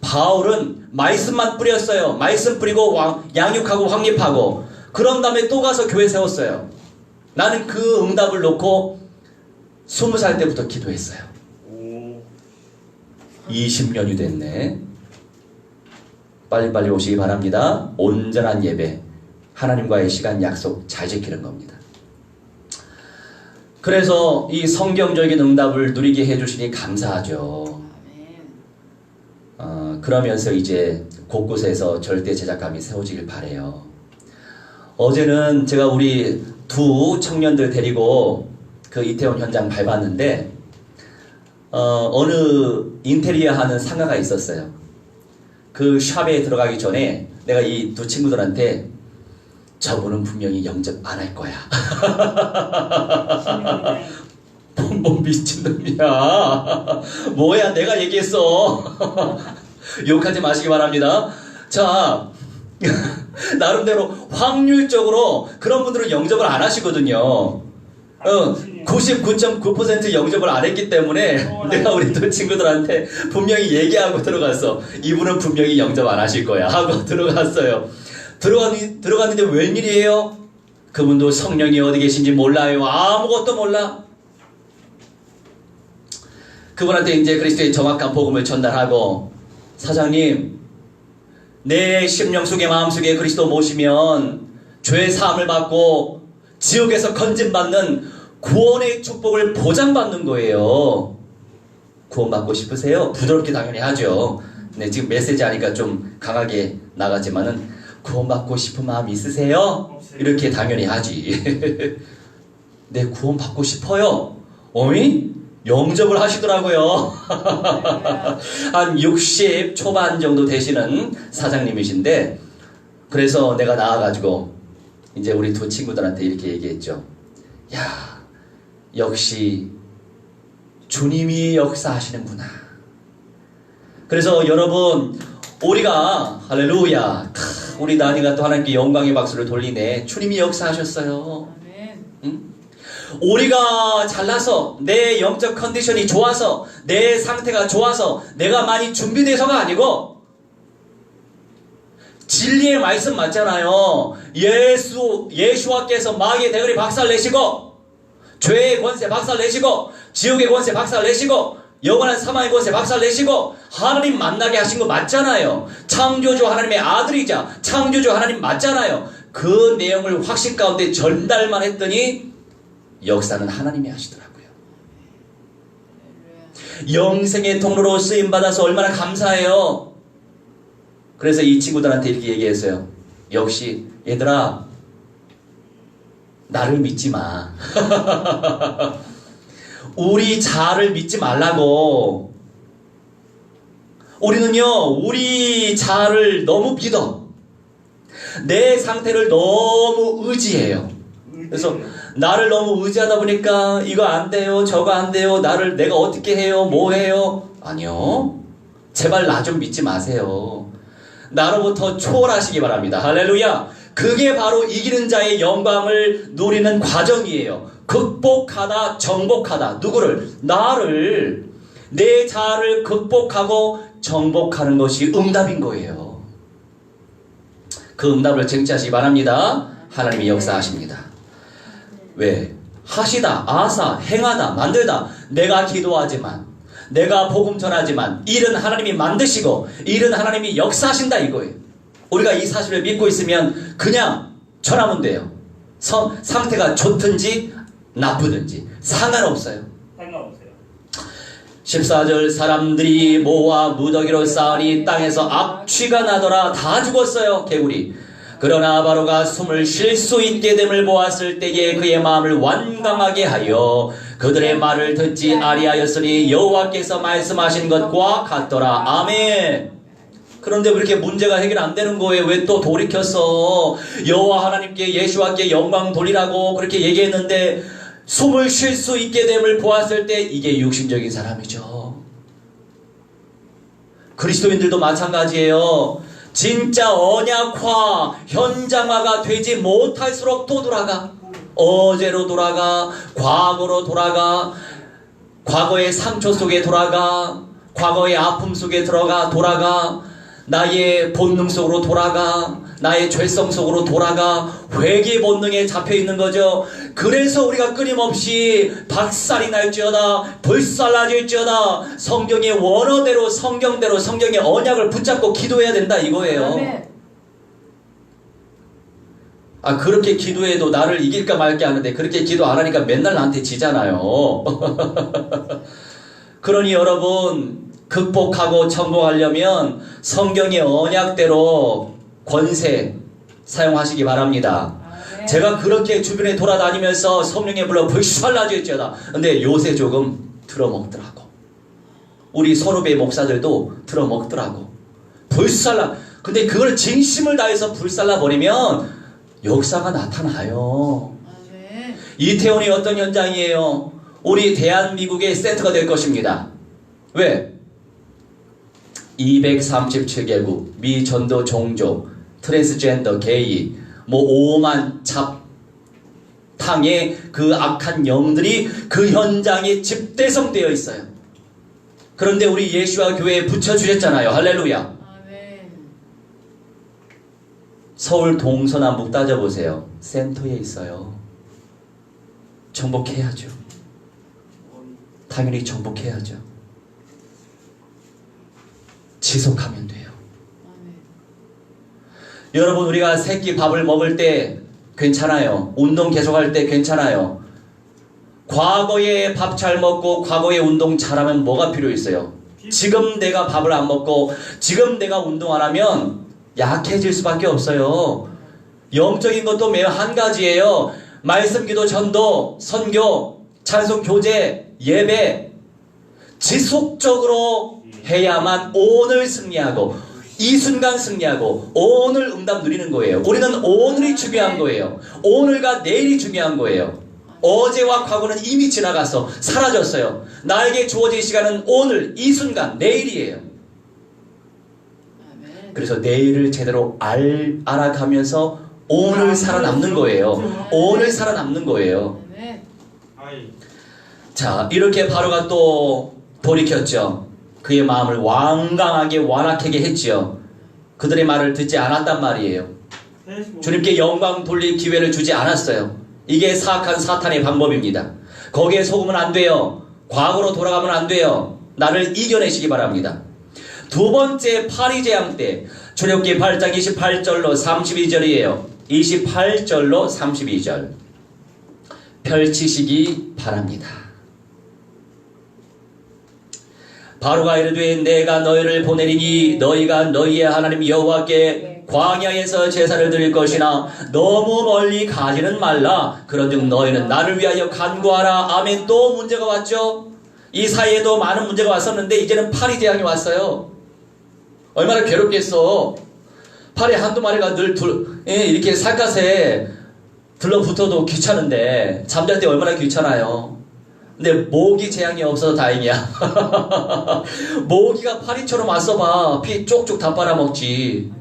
바울은 말씀만 뿌렸어요. 말씀 뿌리고 양육하고 확립하고, 그런 다음에 또 가서 교회 세웠어요. 나는 그 응답을 놓고 20살 때부터 기도했어요. 20년이 됐네. 빨리빨리 오시기 바랍니다. 온전한 예배, 하나님과의 시간 약속 잘 지키는 겁니다. 그래서 이 성경적인 응답을 누리게 해주시니 감사하죠. 그러면서 이제 곳곳에서 절대 제작감이 세워지길 바래요. 어제는 제가 우리 두 청년들 데리고 그 이태원 현장 밟았는데 어느 인테리어 하는 상가가 있었어요. 그 샵에 들어가기 전에 내가 이 두 친구들한테 저분은 분명히 영접 안 할 거야. 뭐 미친놈이야. 뭐야, 내가 얘기했어. 욕하지 마시기 바랍니다. 자, 나름대로 확률적으로 그런 분들은 영접을 안 하시거든요. 99.9% 영접을 안 했기 때문에 내가 우리 두 친구들한테 분명히 얘기하고 들어갔어. 이분은 분명히 영접 안 하실 거야 하고 들어갔어요. 들어갔는데 웬일이에요? 그분도 성령이 어디 계신지 몰라요. 아무것도 몰라. 그분한테 이제 그리스도의 정확한 복음을 전달하고, 사장님, 내 심령 속에 마음 속에 그리스도 모시면 죄 사함을 받고 지옥에서 건진받는 구원의 축복을 보장받는 거예요. 구원받고 싶으세요? 부드럽게 당연히 하죠. 네, 지금 메시지 하니까 좀 강하게 나가지만은, 구원받고 싶은 마음 있으세요? 이렇게 당연히 하지. 네, 구원받고 싶어요. 어이? 영접을 하시더라고요. 한 60 초반 정도 되시는 사장님이신데, 그래서 내가 나와가지고 이제 우리 두 친구들한테 이렇게 얘기했죠. 야, 역시 주님이 역사하시는구나. 그래서 여러분, 우리가 할렐루야, 우리 나니가 또 하나님께 영광의 박수를 돌리네. 주님이 역사하셨어요. 응? 우리가 잘나서, 내 영적 컨디션이 좋아서, 내 상태가 좋아서, 내가 많이 준비돼서가 아니고, 진리의 말씀 맞잖아요. 예수와께서 마귀의 대가리 박살내시고, 죄의 권세 박살내시고, 지옥의 권세 박살내시고, 영원한 사망의 권세 박살내시고, 하나님 만나게 하신 거 맞잖아요. 창조주 하나님의 아들이자 창조주 하나님 맞잖아요. 그 내용을 확신 가운데 전달만 했더니 역사는 하나님이 하시더라고요. 영생의 통로로 쓰임받아서 얼마나 감사해요. 그래서 이 친구들한테 이렇게 얘기했어요. 역시 얘들아, 나를 믿지 마. 우리 자아를 믿지 말라고. 우리는요, 우리 자아를 너무 믿어. 내 상태를 너무 의지해요. 그래서 나를 너무 의지하다 보니까 이거 안 돼요, 저거 안 돼요, 내가 어떻게 해요, 뭐 해요? 아니요. 제발 나 좀 믿지 마세요. 나로부터 초월하시기 바랍니다. 할렐루야. 그게 바로 이기는 자의 영광을 누리는 과정이에요. 극복하다, 정복하다. 누구를? 나를, 내 자아를 극복하고 정복하는 것이 응답인 거예요. 그 응답을 쟁취하시기 바랍니다. 하나님이 역사하십니다. 왜? 하시다, 아사, 행하다, 만들다. 내가 기도하지만, 내가 복음 전하지만 일은 하나님이 만드시고 일은 하나님이 역사하신다 이거예요. 우리가 이 사실을 믿고 있으면 그냥 전하면 돼요. 상태가 좋든지 나쁘든지 상관없어요. 상관없어요. 14절 사람들이 모아 무더기로 쌓으니 땅에서 악취가 나더라. 다 죽었어요. 개구리. 그러나 바로가 숨을 쉴 수 있게 됨을 보았을 때에 그의 마음을 완강하게 하여 그들의 말을 듣지 아니하였으니 여호와께서 말씀하신 것과 같더라. 아멘. 그런데 왜 이렇게 문제가 해결 안 되는 거예요? 왜 또 돌이켰어? 여호와 하나님께 예수와께 영광 돌리라고 그렇게 얘기했는데 숨을 쉴 수 있게 됨을 보았을 때 이게 육신적인 사람이죠. 그리스도인들도 마찬가지예요. 진짜 언약화, 현장화가 되지 못할수록 또 돌아가. 어제로 돌아가, 과거로 돌아가, 과거의 상처 속에 돌아가, 과거의 아픔 속에 돌아가, 나의 본능 속으로 돌아가, 나의 죄성 속으로 돌아가, 회개 본능에 잡혀 있는 거죠. 그래서 우리가 끊임없이 박살이 날지어다, 불살라질지어다, 성경의 원어대로, 성경대로, 성경의 언약을 붙잡고 기도해야 된다 이거예요. 그렇게 기도해도 나를 이길까 말까 하는데 그렇게 기도 안 하니까 맨날 나한테 지잖아요. 그러니 여러분, 극복하고 성공하려면 성경의 언약대로 권세 사용하시기 바랍니다. 제가 그렇게 주변에 돌아다니면서 성령의 불로 불살라질지어다. 근데 요새 조금 들어먹더라고. 우리 선후배 목사들도 들어먹더라고. 근데 그걸 진심을 다해서 불살라 버리면 역사가 나타나요. 이태원이 어떤 현장이에요? 우리 대한민국의 세트가 될 것입니다. 왜? 237개국, 미전도 종족, 트랜스젠더, 게이, 오만 잡탕의 그 악한 영들이 그 현장에 집대성되어 있어요. 그런데 우리 예수와 교회에 붙여주셨잖아요. 할렐루야. 아멘. 서울 동서남북 따져보세요. 센터에 있어요. 정복해야죠. 당연히 정복해야죠. 지속하면 돼요. 여러분, 우리가 새끼 밥을 먹을 때 괜찮아요. 운동 계속할 때 괜찮아요. 과거에 밥 잘 먹고 과거에 운동 잘하면 뭐가 필요 있어요? 지금 내가 밥을 안 먹고 지금 내가 운동 안 하면 약해질 수밖에 없어요. 영적인 것도 매우 한 가지예요. 말씀, 기도, 전도, 선교, 찬송, 교제, 예배 지속적으로 해야만 오늘 승리하고 이 순간 승리하고 오늘 응답 누리는 거예요. 우리는 오늘이 중요한 거예요. 오늘과 내일이 중요한 거예요. 어제와 과거는 이미 지나가서 사라졌어요. 나에게 주어진 시간은 오늘 이 순간 내일이에요. 그래서 내일을 제대로 알아가면서 오늘 살아남는 거예요. 오늘 살아남는 거예요. 자, 이렇게 바로가 또 돌이켰죠. 그의 마음을 완강하게 완악하게 했지요. 그들의 말을 듣지 않았단 말이에요. 주님께 영광 돌릴 기회를 주지 않았어요. 이게 사악한 사탄의 방법입니다. 거기에 속으면 안 돼요. 과거로 돌아가면 안 돼요. 나를 이겨내시기 바랍니다. 두 번째 파리제왕 때 출애굽기 8장 28절로 32절이에요. 28절로 32절 펼치시기 바랍니다. 바로가 이르되 내가 너희를 보내리니 너희가 너희의 하나님 여호와께 광야에서 제사를 드릴 것이나 너무 멀리 가지는 말라. 그런즉 너희는 나를 위하여 간구하라. 아멘. 또 문제가 왔죠. 이 사이에도 많은 문제가 왔었는데 이제는 파리 재앙이 왔어요. 얼마나 괴롭겠어. 파리 한두 마리가 늘 이렇게 살갗에 들러붙어도 귀찮은데 잠잘 때 얼마나 귀찮아요. 근데 모기 재앙이 없어서 다행이야. 모기가 파리처럼 왔어봐. 피 쪽쪽 다 빨아먹지.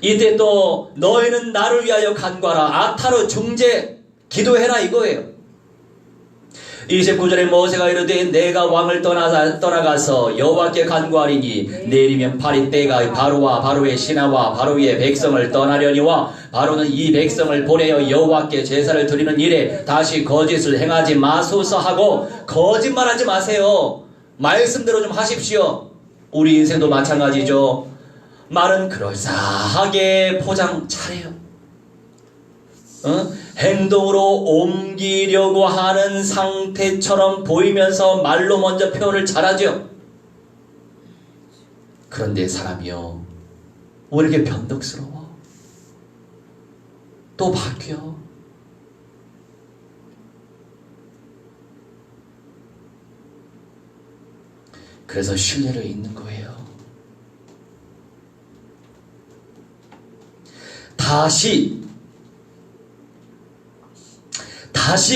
이때 또 너희는 나를 위하여 간구하라. 아타로 중재 기도해라 이거예요. 29절에 모세가 이르되 내가 왕을 떠나가서 여호와께 간구하리니 내일이면 파리 때가 바로와 바로의 신하와 바로의 백성을 떠나려니와 바로는 이 백성을 보내어 여호와께 제사를 드리는 일에 다시 거짓을 행하지 마소서 하고 거짓말하지 마세요. 말씀대로 좀 하십시오. 우리 인생도 마찬가지죠. 말은 그럴싸하게 포장 잘해요. 행동으로 옮기려고 하는 상태처럼 보이면서 말로 먼저 표현을 잘하죠. 그런데 사람이요, 왜 이렇게 변덕스러워? 또 바뀌어. 그래서 신뢰를 잃는 거예요. 다시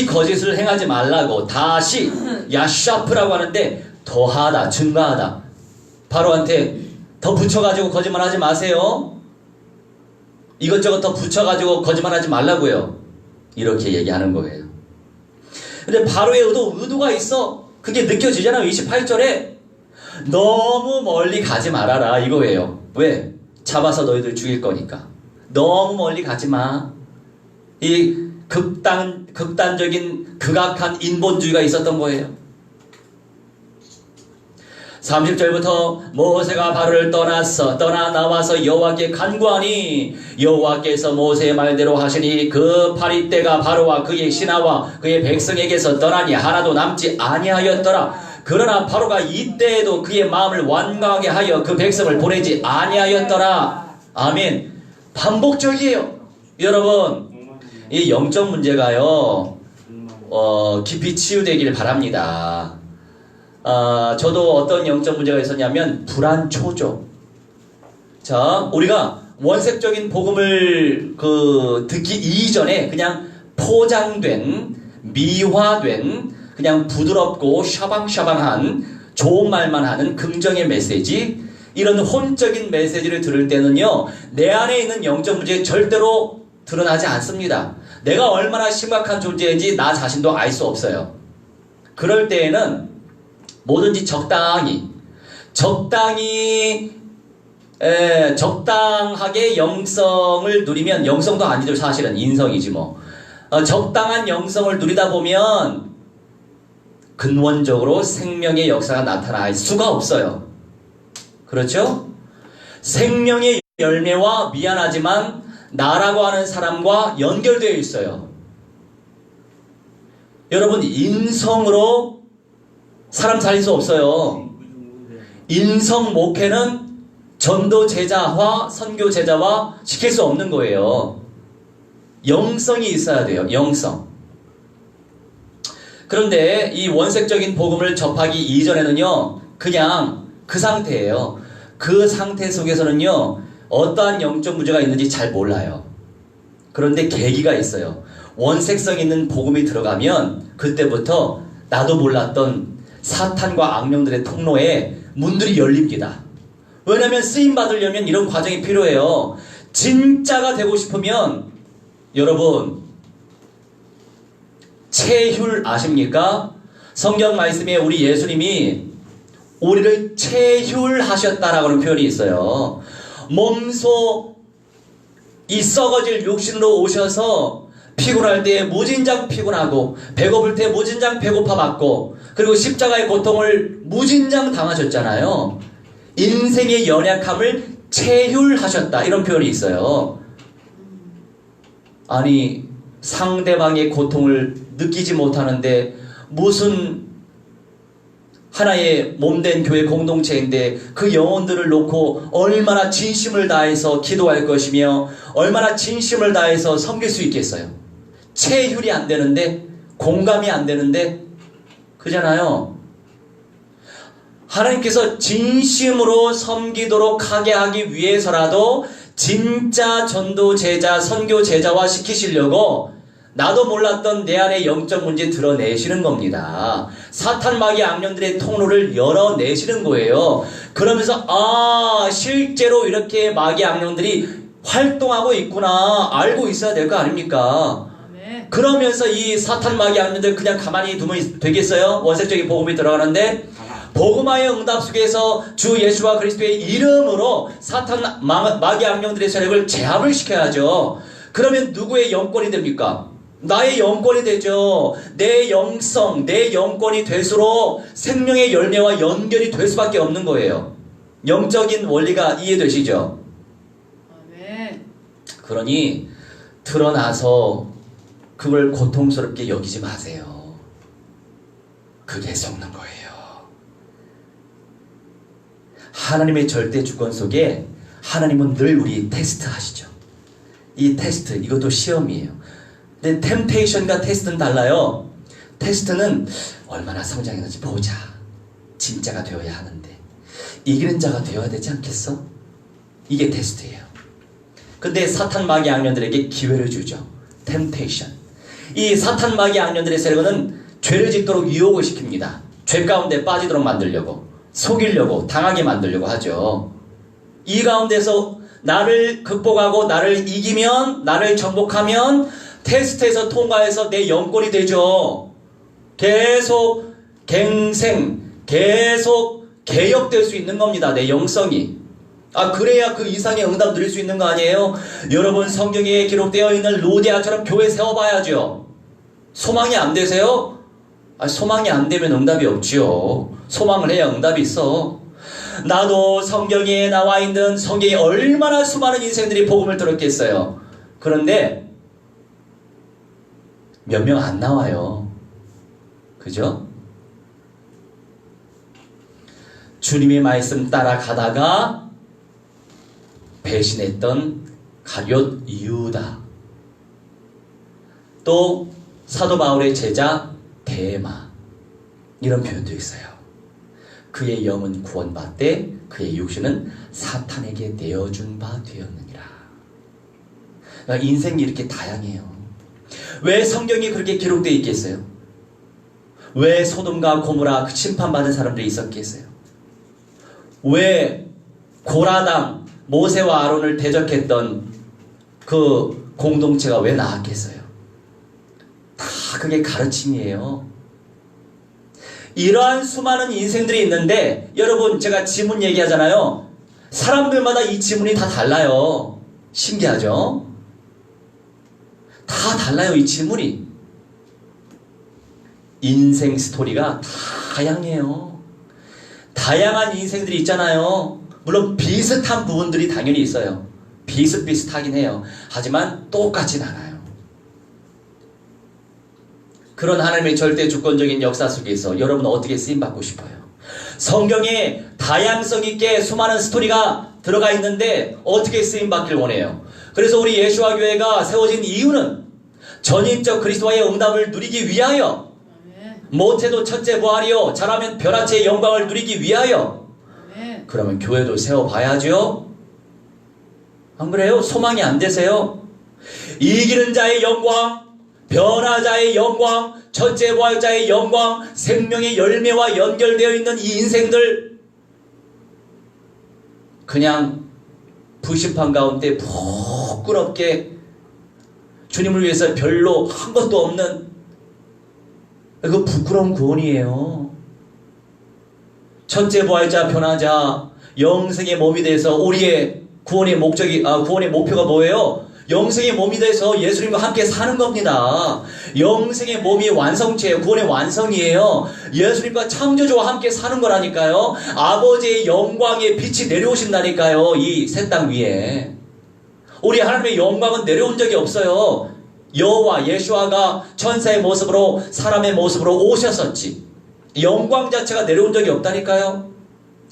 거짓을 행하지 말라고, 다시 야샤프라고 하는데 더하다, 증가하다. 바로한테 더 붙여가지고 거짓말하지 마세요. 이것저것 더 붙여가지고 거짓말하지 말라고요. 이렇게 얘기하는 거예요. 근데 바로의 의도가 있어. 그게 느껴지잖아요. 28절에 너무 멀리 가지 말아라 이거예요. 왜? 잡아서 너희들 죽일 거니까. 너무 멀리 가지 마. 이 극단적인 극악한 인본주의가 있었던 거예요. 30절부터 모세가 바로를 떠나 나와서 여호와께 간구하니 여호와께서 모세의 말대로 하시니 그 파리떼가 바로와 그의 신하와 그의 백성에게서 떠나니 하나도 남지 아니하였더라. 그러나 바로가 이때에도 그의 마음을 완강하게 하여 그 백성을 보내지 아니하였더라. 아멘. 반복적이에요. 여러분, 이 영적 문제가요, 깊이 치유되길 바랍니다. 저도 어떤 영적 문제가 있었냐면 불안초조. 자, 우리가 원색적인 복음을 듣기 이전에 그냥 포장된, 미화된, 그냥 부드럽고 샤방샤방한 좋은 말만 하는 긍정의 메시지, 이런 혼적인 메시지를 들을 때는요, 내 안에 있는 영적 문제 절대로 드러나지 않습니다. 내가 얼마나 심각한 존재인지 나 자신도 알 수 없어요. 그럴 때에는 뭐든지 적당하게 영성을 누리면, 영성도 아니죠 사실은, 인성이지 뭐. 적당한 영성을 누리다 보면 근원적으로 생명의 역사가 나타날 수가 없어요. 그렇죠? 생명의 열매와 미안하지만 나라고 하는 사람과 연결되어 있어요. 여러분, 인성으로 사람 살릴 수 없어요. 인성 목회는 전도 제자와 선교 제자와 시킬 수 없는 거예요. 영성이 있어야 돼요. 영성. 그런데 이 원색적인 복음을 접하기 이전에는요, 그냥 그 상태예요. 그 상태 속에서는요, 어떠한 영적 문제가 있는지 잘 몰라요. 그런데 계기가 있어요. 원색성 있는 복음이 들어가면 그때부터 나도 몰랐던 사탄과 악령들의 통로에 문들이 열립니다. 왜냐하면 쓰임 받으려면 이런 과정이 필요해요. 진짜가 되고 싶으면, 여러분, 체휼 아십니까? 성경 말씀에 우리 예수님이 우리를 체휼하셨다라고 하는 표현이 있어요. 몸소 이 썩어질 육신으로 오셔서 피곤할 때 무진장 피곤하고 배고플 때 무진장 배고파 받고, 그리고 십자가의 고통을 무진장 당하셨잖아요. 인생의 연약함을 체휼하셨다, 이런 표현이 있어요. 아니, 상대방의 고통을 느끼지 못하는데 무슨 하나의 몸된 교회 공동체인데 그 영혼들을 놓고 얼마나 진심을 다해서 기도할 것이며 얼마나 진심을 다해서 섬길 수 있겠어요. 체휼이 안 되는데, 공감이 안 되는데, 그잖아요. 하나님께서 진심으로 섬기도록 하게 하기 위해서라도 진짜 전도 제자, 선교 제자화 시키시려고 나도 몰랐던 내 안의 영적 문제 드러내시는 겁니다. 사탄 마귀 악령들의 통로를 열어내시는 거예요. 그러면서 실제로 이렇게 마귀 악령들이 활동하고 있구나 알고 있어야 될 거 아닙니까? 그러면서 이 사탄 마귀 악령들 그냥 가만히 두면 되겠어요? 원색적인 복음이 들어가는데, 복음화의 응답 속에서 주 예수와 그리스도의 이름으로 사탄 마귀 악령들의 세력을 제압을 시켜야죠. 그러면 누구의 영권이 됩니까? 나의 영권이 되죠. 내 영성, 내 영권이 될수록 생명의 열매와 연결이 될 수밖에 없는 거예요. 영적인 원리가 이해되시죠? 아멘. 그러니 드러나서 그걸 고통스럽게 여기지 마세요. 그게 속는 거예요. 하나님의 절대 주권 속에 하나님은 늘 우리 테스트 하시죠. 이 테스트, 이것도 시험이에요. 근데 템테이션과 테스트는 달라요. 테스트는 얼마나 성장했는지 보자. 진짜가 되어야 하는데 이기는 자가 되어야 되지 않겠어? 이게 테스트예요. 근데 사탄 마귀 악령들에게 기회를 주죠. 템테이션. 이 사탄 마귀 악령들의 세력은 죄를 짓도록 유혹을 시킵니다. 죄 가운데 빠지도록 만들려고, 속이려고, 당하게 만들려고 하죠. 이 가운데서 나를 극복하고 나를 이기면, 나를 정복하면 테스트에서 통과해서 내 영권이 되죠. 계속 갱생, 계속 개혁될 수 있는 겁니다. 내 영성이. 그래야 그 이상의 응답 누릴 수 있는 거 아니에요? 여러분 성경에 기록되어 있는 로데아처럼 교회 세워봐야죠. 소망이 안 되세요? 소망이 안 되면 응답이 없지요. 소망을 해야 응답이 있어. 나도 성경에 나와 있는 성경에 얼마나 수많은 인생들이 복음을 들었겠어요. 그런데 몇 명 안 나와요. 그죠? 주님의 말씀 따라가다가 배신했던 가룟 유다, 또 사도 바울의 제자 데마, 이런 표현도 있어요. 그의 영은 구원받되 그의 육신은 사탄에게 내어준 바 되었느니라. 그러니까 인생이 이렇게 다양해요. 왜 성경이 그렇게 기록되어 있겠어요? 왜 소돔과 고모라 그 심판받은 사람들이 있었겠어요? 왜 고라당, 모세와 아론을 대적했던 그 공동체가 왜 나왔겠어요? 다 그게 가르침이에요. 이러한 수많은 인생들이 있는데, 여러분 제가 지문 얘기하잖아요. 사람들마다 이 지문이 다 달라요. 신기하죠? 다 달라요, 이 지문이. 인생 스토리가 다양해요. 다양한 인생들이 있잖아요. 물론 비슷한 부분들이 당연히 있어요. 비슷비슷하긴 해요. 하지만 똑같진 않아요. 그런 하나님의 절대 주권적인 역사 속에서 여러분은 어떻게 쓰임받고 싶어요? 성경에 다양성 있게 수많은 스토리가 들어가 있는데 어떻게 쓰임받길 원해요? 그래서 우리 예수와 교회가 세워진 이유는 전인적 그리스도와의 응답을 누리기 위하여, 못해도 첫째 부활이요 잘하면 벼라체의 영광을 누리기 위하여. 그러면 교회도 세워봐야죠. 안 그래요? 소망이 안 되세요? 이기는 자의 영광, 변화자의 영광, 첫째 부활자의 영광, 생명의 열매와 연결되어 있는 이 인생들, 그냥 부심판 가운데 부끄럽게 주님을 위해서 별로 한 것도 없는 그 부끄러운 구원이에요. 첫째 부활자, 변화자, 영생의 몸이 돼서 우리의 구원의 목표가 뭐예요? 영생의 몸이 돼서 예수님과 함께 사는 겁니다. 영생의 몸이 완성체예요. 구원의 완성이에요. 예수님과 창조주와 함께 사는 거라니까요. 아버지의 영광의 빛이 내려오신다니까요. 이 새 땅 위에. 우리 하나님의 영광은 내려온 적이 없어요. 여호와 예수아가 천사의 모습으로, 사람의 모습으로 오셨었지. 영광 자체가 내려온 적이 없다니까요.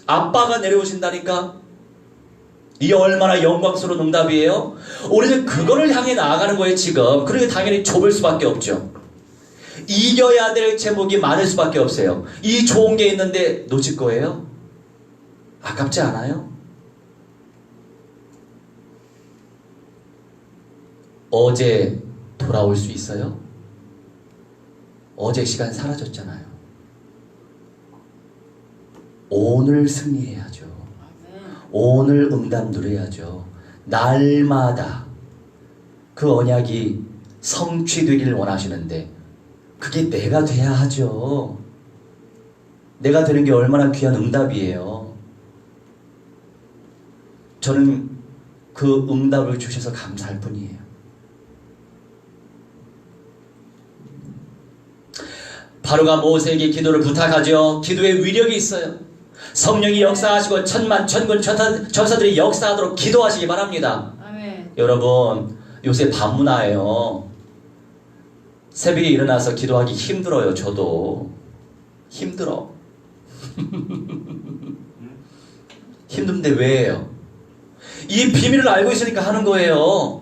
아빠가 내려오신다니까. 이게 얼마나 영광스러운 응답이에요? 우리는 그거를 향해 나아가는 거예요, 지금. 그러니 당연히 좁을 수밖에 없죠. 이겨야 될 제목이 많을 수밖에 없어요. 이 좋은 게 있는데 놓칠 거예요? 아깝지 않아요? 어제 돌아올 수 있어요? 어제 시간 사라졌잖아요. 오늘 승리해야죠. 오늘 응답 누려야죠. 날마다 그 언약이 성취되기를 원하시는데 그게 내가 돼야 하죠. 내가 되는 게 얼마나 귀한 응답이에요. 저는 그 응답을 주셔서 감사할 뿐이에요. 바로가 모세에게 기도를 부탁하죠. 기도에 위력이 있어요. 성령이 역사하시고 천만 천군 천사들이 역사하도록 기도하시기 바랍니다. 아멘. 여러분, 요새 밤문화예요. 새벽에 일어나서 기도하기 힘들어요. 저도 힘들어. 힘든데 왜예요? 이 비밀을 알고 있으니까 하는 거예요.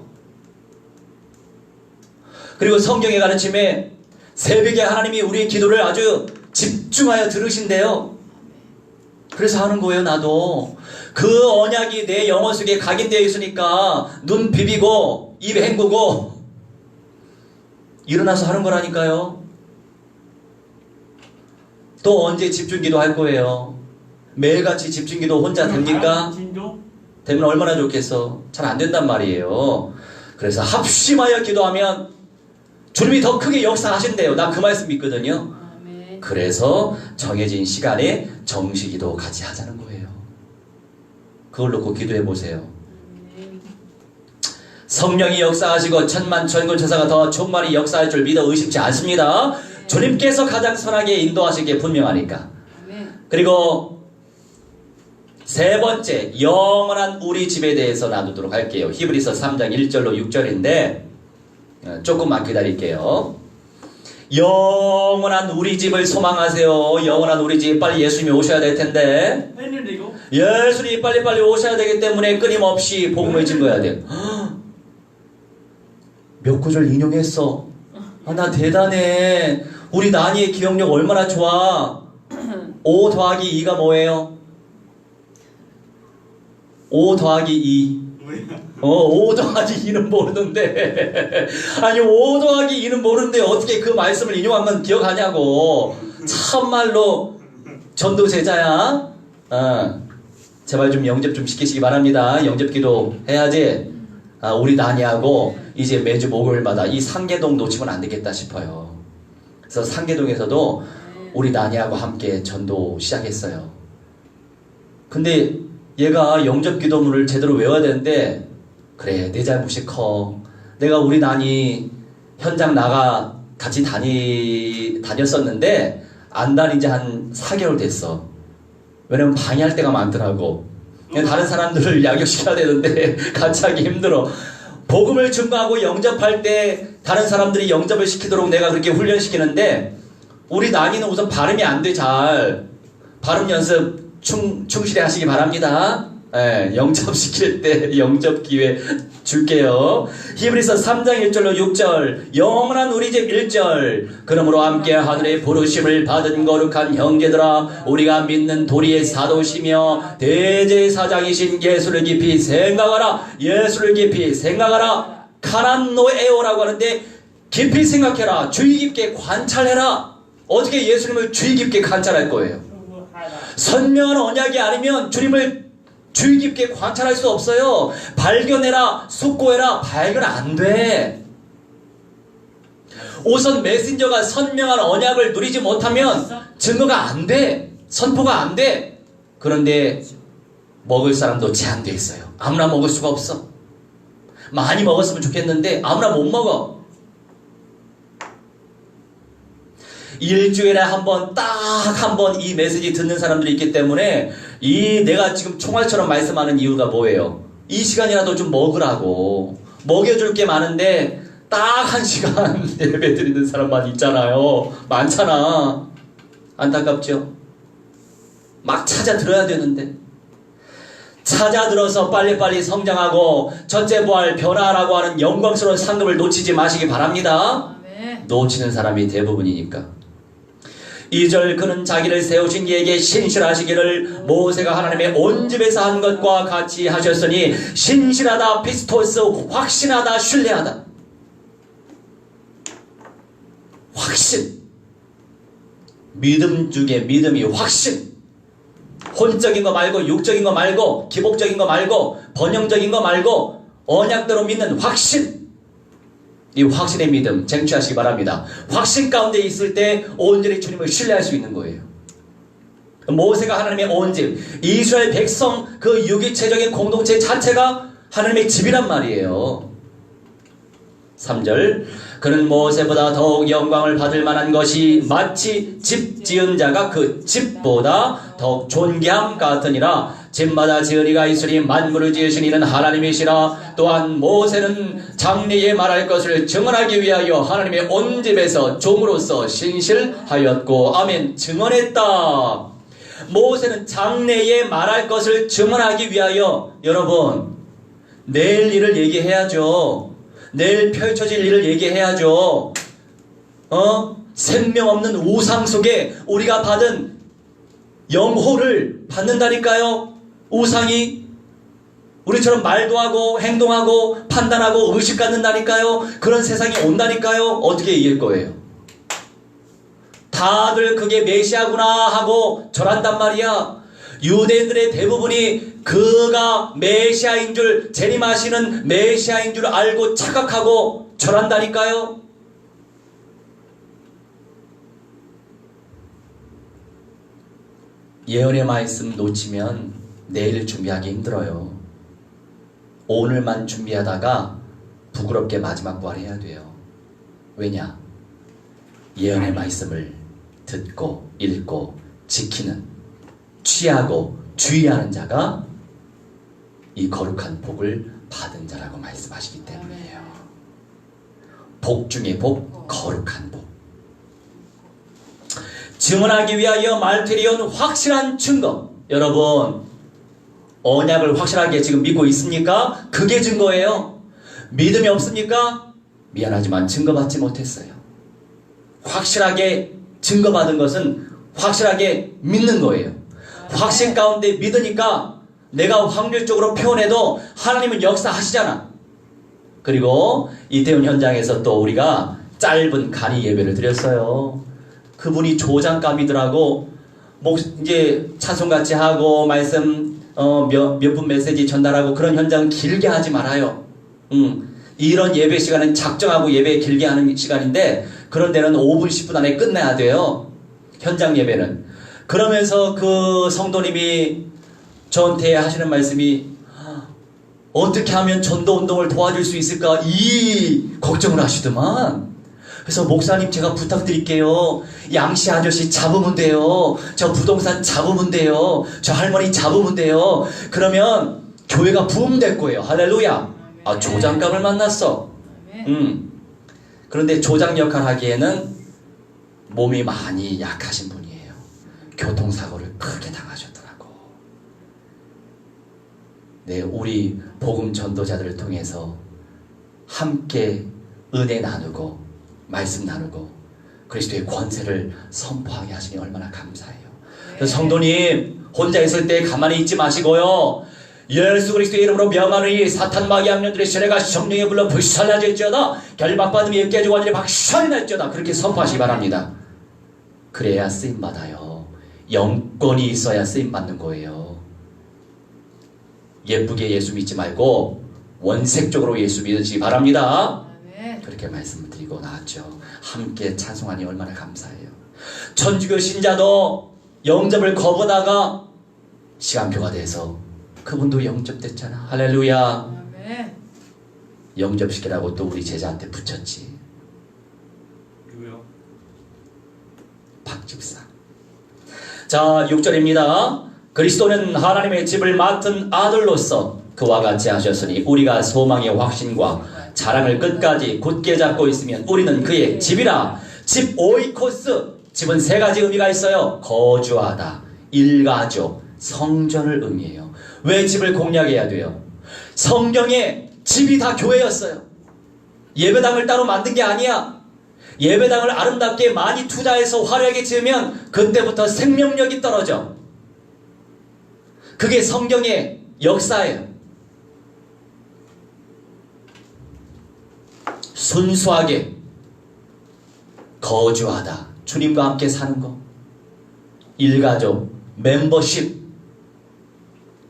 그리고 성경의 가르침에 새벽에 하나님이 우리의 기도를 아주 집중하여 들으신대요. 그래서 하는 거예요. 나도 그 언약이 내 영혼 속에 각인되어 있으니까 눈 비비고 입 헹구고 일어나서 하는 거라니까요. 또 언제 집중기도 할 거예요? 매일같이 집중기도 혼자 됩니까? 되면 얼마나 좋겠어. 잘 안 된단 말이에요. 그래서 합심하여 기도하면 주님이 더 크게 역사하신대요. 나 그 말씀 믿거든요. 아멘. 그래서 정해진 시간에 정시기도 같이 하자는 거예요. 그걸 놓고 기도해 보세요. 아멘. 성령이 역사하시고 천만 천군 천사가 더 충만히 역사할 줄 믿어 의심치 않습니다. 주님께서 가장 선하게 인도하시기에 분명하니까. 아멘. 그리고 세 번째, 영원한 우리 집에 대해서 나누도록 할게요. 히브리서 3장 1절로 6절인데 조금만 기다릴게요. 영원한 우리 집을 소망하세요. 영원한 우리 집, 빨리 예수님이 오셔야 될 텐데 했는데 이거? 예수님이 빨리빨리 오셔야 되기 때문에 끊임없이 복음을 증거해야 돼요. 몇 구절 인용했어. 나 대단해. 우리 나니의 기억력 얼마나 좋아. 5 더하기 2가 뭐예요? 5 더하기 2. 5 더하기 2는 모르는데. 아니, 5 더하기 2는 모르는데 어떻게 그 말씀을 인용한 건 기억하냐고. 참말로 전도 제자야. 제발 좀 영접 좀 시키시기 바랍니다. 영접 기도 해야지. 우리 나니하고 이제 매주 목요일마다 이 상계동 놓치면 안 되겠다 싶어요. 그래서 상계동에서도 우리 나니하고 함께 전도 시작했어요. 근데 얘가 영접 기도문을 제대로 외워야 되는데, 그래, 내 잘못이 커. 내가 우리 나니 현장 나가 같이 다녔었는데 안 다닌 지 한 4개월 됐어. 왜냐면 방해할 때가 많더라고. 다른 사람들을 양육시켜야 되는데 같이 하기 힘들어. 복음을 증거하고 영접할 때 다른 사람들이 영접을 시키도록 내가 그렇게 훈련시키는데, 우리 나니는 우선 발음이 안 돼. 잘 발음 연습 충실히 하시기 바랍니다. 영접시킬 때 영접 기회 줄게요. 히브리서 3장 1절로 6절, 영원한 우리 집 1절. 그러므로 함께 하늘의 부르심을 받은 거룩한 형제들아, 우리가 믿는 도리의 사도시며 대제사장이신 예수를 깊이 생각하라. 예수를 깊이 생각하라. 카란노에오라고 하는데, 깊이 생각해라. 주의 깊게 관찰해라. 어떻게 예수님을 주의 깊게 관찰할 거예요? 선명한 언약이 아니면 주님을 주의 깊게 관찰할 수 없어요. 발견해라, 숙고해라, 발견 안 돼. 우선 메신저가 선명한 언약을 누리지 못하면 증거가 안 돼. 선포가 안 돼. 그런데 먹을 사람도 제한되어 있어요. 아무나 먹을 수가 없어. 많이 먹었으면 좋겠는데 아무나 못 먹어. 일주일에 한 번, 딱 한 번 이 메시지 듣는 사람들이 있기 때문에, 내가 지금 총알처럼 말씀하는 이유가 뭐예요? 이 시간이라도 좀 먹으라고. 먹여줄 게 많은데 딱 1시간 예배 드리는 사람만 있잖아요. 많잖아. 안타깝죠? 막 찾아 들어야 되는데. 찾아 들어서 빨리빨리 성장하고 첫째 부활 변화하라고 하는 영광스러운 상급을 놓치지 마시기 바랍니다. 아멘. 놓치는 사람이 대부분이니까. 2절, 그는 자기를 세우신 이에게 신실하시기를 모세가 하나님의 온 집에서 한 것과 같이 하셨으니, 신실하다, 피스토스, 확신하다, 신뢰하다. 확신. 믿음 중에 믿음이 확신. 혼적인 거 말고, 육적인 거 말고, 기복적인 거 말고, 번영적인 거 말고, 언약대로 믿는 확신. 이 확신의 믿음 쟁취하시기 바랍니다. 확신 가운데 있을 때 온전히 주님을 신뢰할 수 있는 거예요. 모세가 하나님의 온 집, 이스라엘 백성 그 유기체적인 공동체 자체가 하나님의 집이란 말이에요. 3절, 그는 모세보다 더욱 영광을 받을 만한 것이 마치 집 지은 자가 그 집보다 더욱 존귀함 같으니라. 집마다 지으리가 있으니 만물을 지으신 이는 하나님이시라. 또한 모세는 장래에 말할 것을 증언하기 위하여 하나님의 온 집에서 종으로서 신실하였고 아멘 증언했다. 모세는 장래에 말할 것을 증언하기 위하여 여러분 내일 일을 얘기해야죠. 내일 펼쳐질 일을 얘기해야죠. 생명 없는 우상 속에 우리가 받은 영호를 받는다니까요. 우상이 우리처럼 말도 하고 행동하고 판단하고 의식 갖는다니까요. 그런 세상이 온다니까요. 어떻게 이길 거예요? 다들 그게 메시아구나 하고 절한단 말이야. 유대인들의 대부분이 그가 메시아인 줄, 재림하시는 메시아인 줄 알고 착각하고 절한다니까요. 예언의 말씀 놓치면 내일 준비하기 힘들어요. 오늘만 준비하다가 부끄럽게 마지막 부활 해야 돼요. 왜냐? 예언의 말씀을 듣고 읽고 지키는, 취하고 주의하는 자가 이 거룩한 복을 받은 자라고 말씀하시기 때문이에요. 복 중에 복, 거룩한 복. 증언하기 위하여 말테리온 확실한 증거. 여러분 언약을 확실하게 지금 믿고 있습니까? 그게 증거예요. 믿음이 없습니까? 미안하지만 증거받지 못했어요. 확실하게 증거받은 것은 확실하게 믿는 거예요. 확신 가운데 믿으니까 내가 확률적으로 표현해도 하나님은 역사하시잖아. 그리고 이태원 현장에서 또 우리가 짧은 간이 예배를 드렸어요. 그분이 조장감이더라고. 이제 찬송같이 하고 말씀 몇 분 메시지 전달하고 그런 현장은 길게 하지 말아요. 이런 예배 시간은 작정하고 예배 길게 하는 시간인데 그런 데는 5분 10분 안에 끝내야 돼요. 현장 예배는. 그러면서 그 성도님이 저한테 하시는 말씀이 어떻게 하면 전도운동을 도와줄 수 있을까 이 걱정을 하시더만. 그래서 목사님 제가 부탁드릴게요. 양씨 아저씨 잡으면 돼요. 저 부동산 잡으면 돼요. 저 할머니 잡으면 돼요. 그러면 교회가 부흥될 거예요. 할렐루야. 아, 조장감을 만났어. 그런데 조장 역할 하기에는 몸이 많이 약하신 분이에요. 교통사고를 크게 당하셨더라고. 네, 우리 복음 전도자들을 통해서 함께 은혜 나누고 말씀 나누고 그리스도의 권세를 선포하게 하시니 얼마나 감사해요. 그래서 성도님 혼자 있을 때 가만히 있지 마시고요. 예수 그리스도의 이름으로 명하노니 사탄 마귀 악령들의 세례가 성령에 불러 불살라질지어다. 결박받음이 예깨지고 완전히 박살이 날지어다. 그렇게 선포하시기 바랍니다. 그래야 쓰임받아요. 영권이 있어야 쓰임받는 거예요. 예쁘게 예수 믿지 말고 원색적으로 예수 믿으시기 바랍니다. 그렇게 말씀을 드리고 나왔죠. 함께 찬송하니 얼마나 감사해요. 천주교 신자도 영접을 거부하다가 시간표가 돼서 그분도 영접됐잖아. 할렐루야. 영접시키라고 또 우리 제자한테 붙였지. 누구요? 박집사. 자 6절입니다. 그리스도는 하나님의 집을 맡은 아들로서 그와 같이 하셨으니 우리가 소망의 확신과 자랑을 끝까지 굳게 잡고 있으면 우리는 그의 집이라. 집 오이코스. 집은 세 가지 의미가 있어요. 거주하다, 일가족, 성전을 의미해요. 왜 집을 공략해야 돼요? 성경에 집이 다 교회였어요. 예배당을 따로 만든 게 아니야. 예배당을 아름답게 많이 투자해서 화려하게 지으면 그때부터 생명력이 떨어져. 그게 성경의 역사예요. 순수하게 거주하다, 주님과 함께 사는 거, 일가족, 멤버십,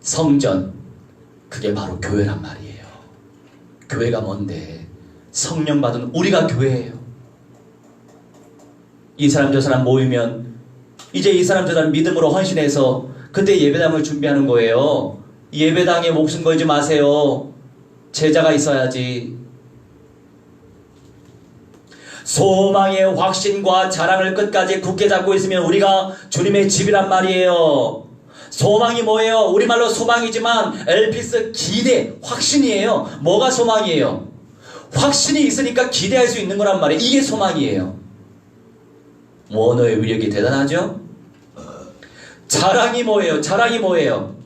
성전, 그게 바로 교회란 말이에요. 교회가 뭔데? 성령 받은 우리가 교회예요. 이 사람 저 사람 모이면 이제 이 사람 저 사람 믿음으로 헌신해서 그때 예배당을 준비하는 거예요. 예배당에 목숨 걸지 마세요. 제자가 있어야지. 소망의 확신과 자랑을 끝까지 굳게 잡고 있으면 우리가 주님의 집이란 말이에요. 소망이 뭐예요? 우리말로 소망이지만 엘피스 기대, 확신이에요. 뭐가 소망이에요? 확신이 있으니까 기대할 수 있는 거란 말이에요. 이게 소망이에요. 원어의 위력이 대단하죠? 자랑이 뭐예요? 자랑이 뭐예요?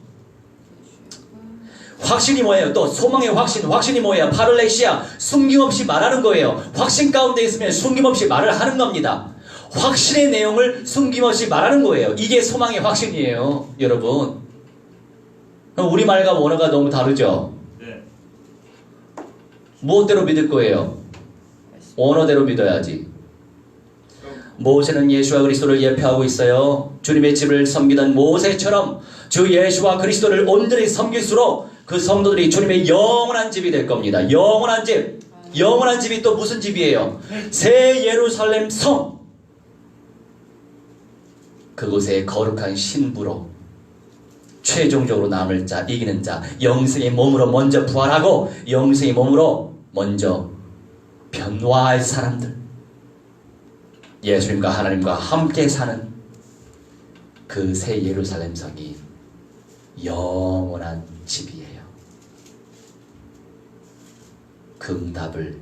확신이 뭐예요? 또 소망의 확신이 뭐예요? 파를레시아, 숨김없이 말하는 거예요. 확신 가운데 있으면 숨김없이 말을 하는 겁니다. 확신의 내용을 숨김없이 말하는 거예요. 이게 소망의 확신이에요, 여러분. 우리말과 원어가 너무 다르죠? 네. 무엇대로 믿을 거예요? 원어대로 믿어야지. 모세는 예수와 그리스도를 예표하고 있어요. 주님의 집을 섬기던 모세처럼 주 예수와 그리스도를 온전히 섬길수록 그 성도들이 주님의 영원한 집이 될 겁니다. 영원한 집. 영원한 집이 또 무슨 집이에요? 새 예루살렘 성. 그곳에 거룩한 신부로 최종적으로 남을 자, 이기는 자, 영생의 몸으로 먼저 부활하고 영생의 몸으로 먼저 변화할 사람들, 예수님과 하나님과 함께 사는 그 새 예루살렘 성이 영원한 집이에요. 그 응답을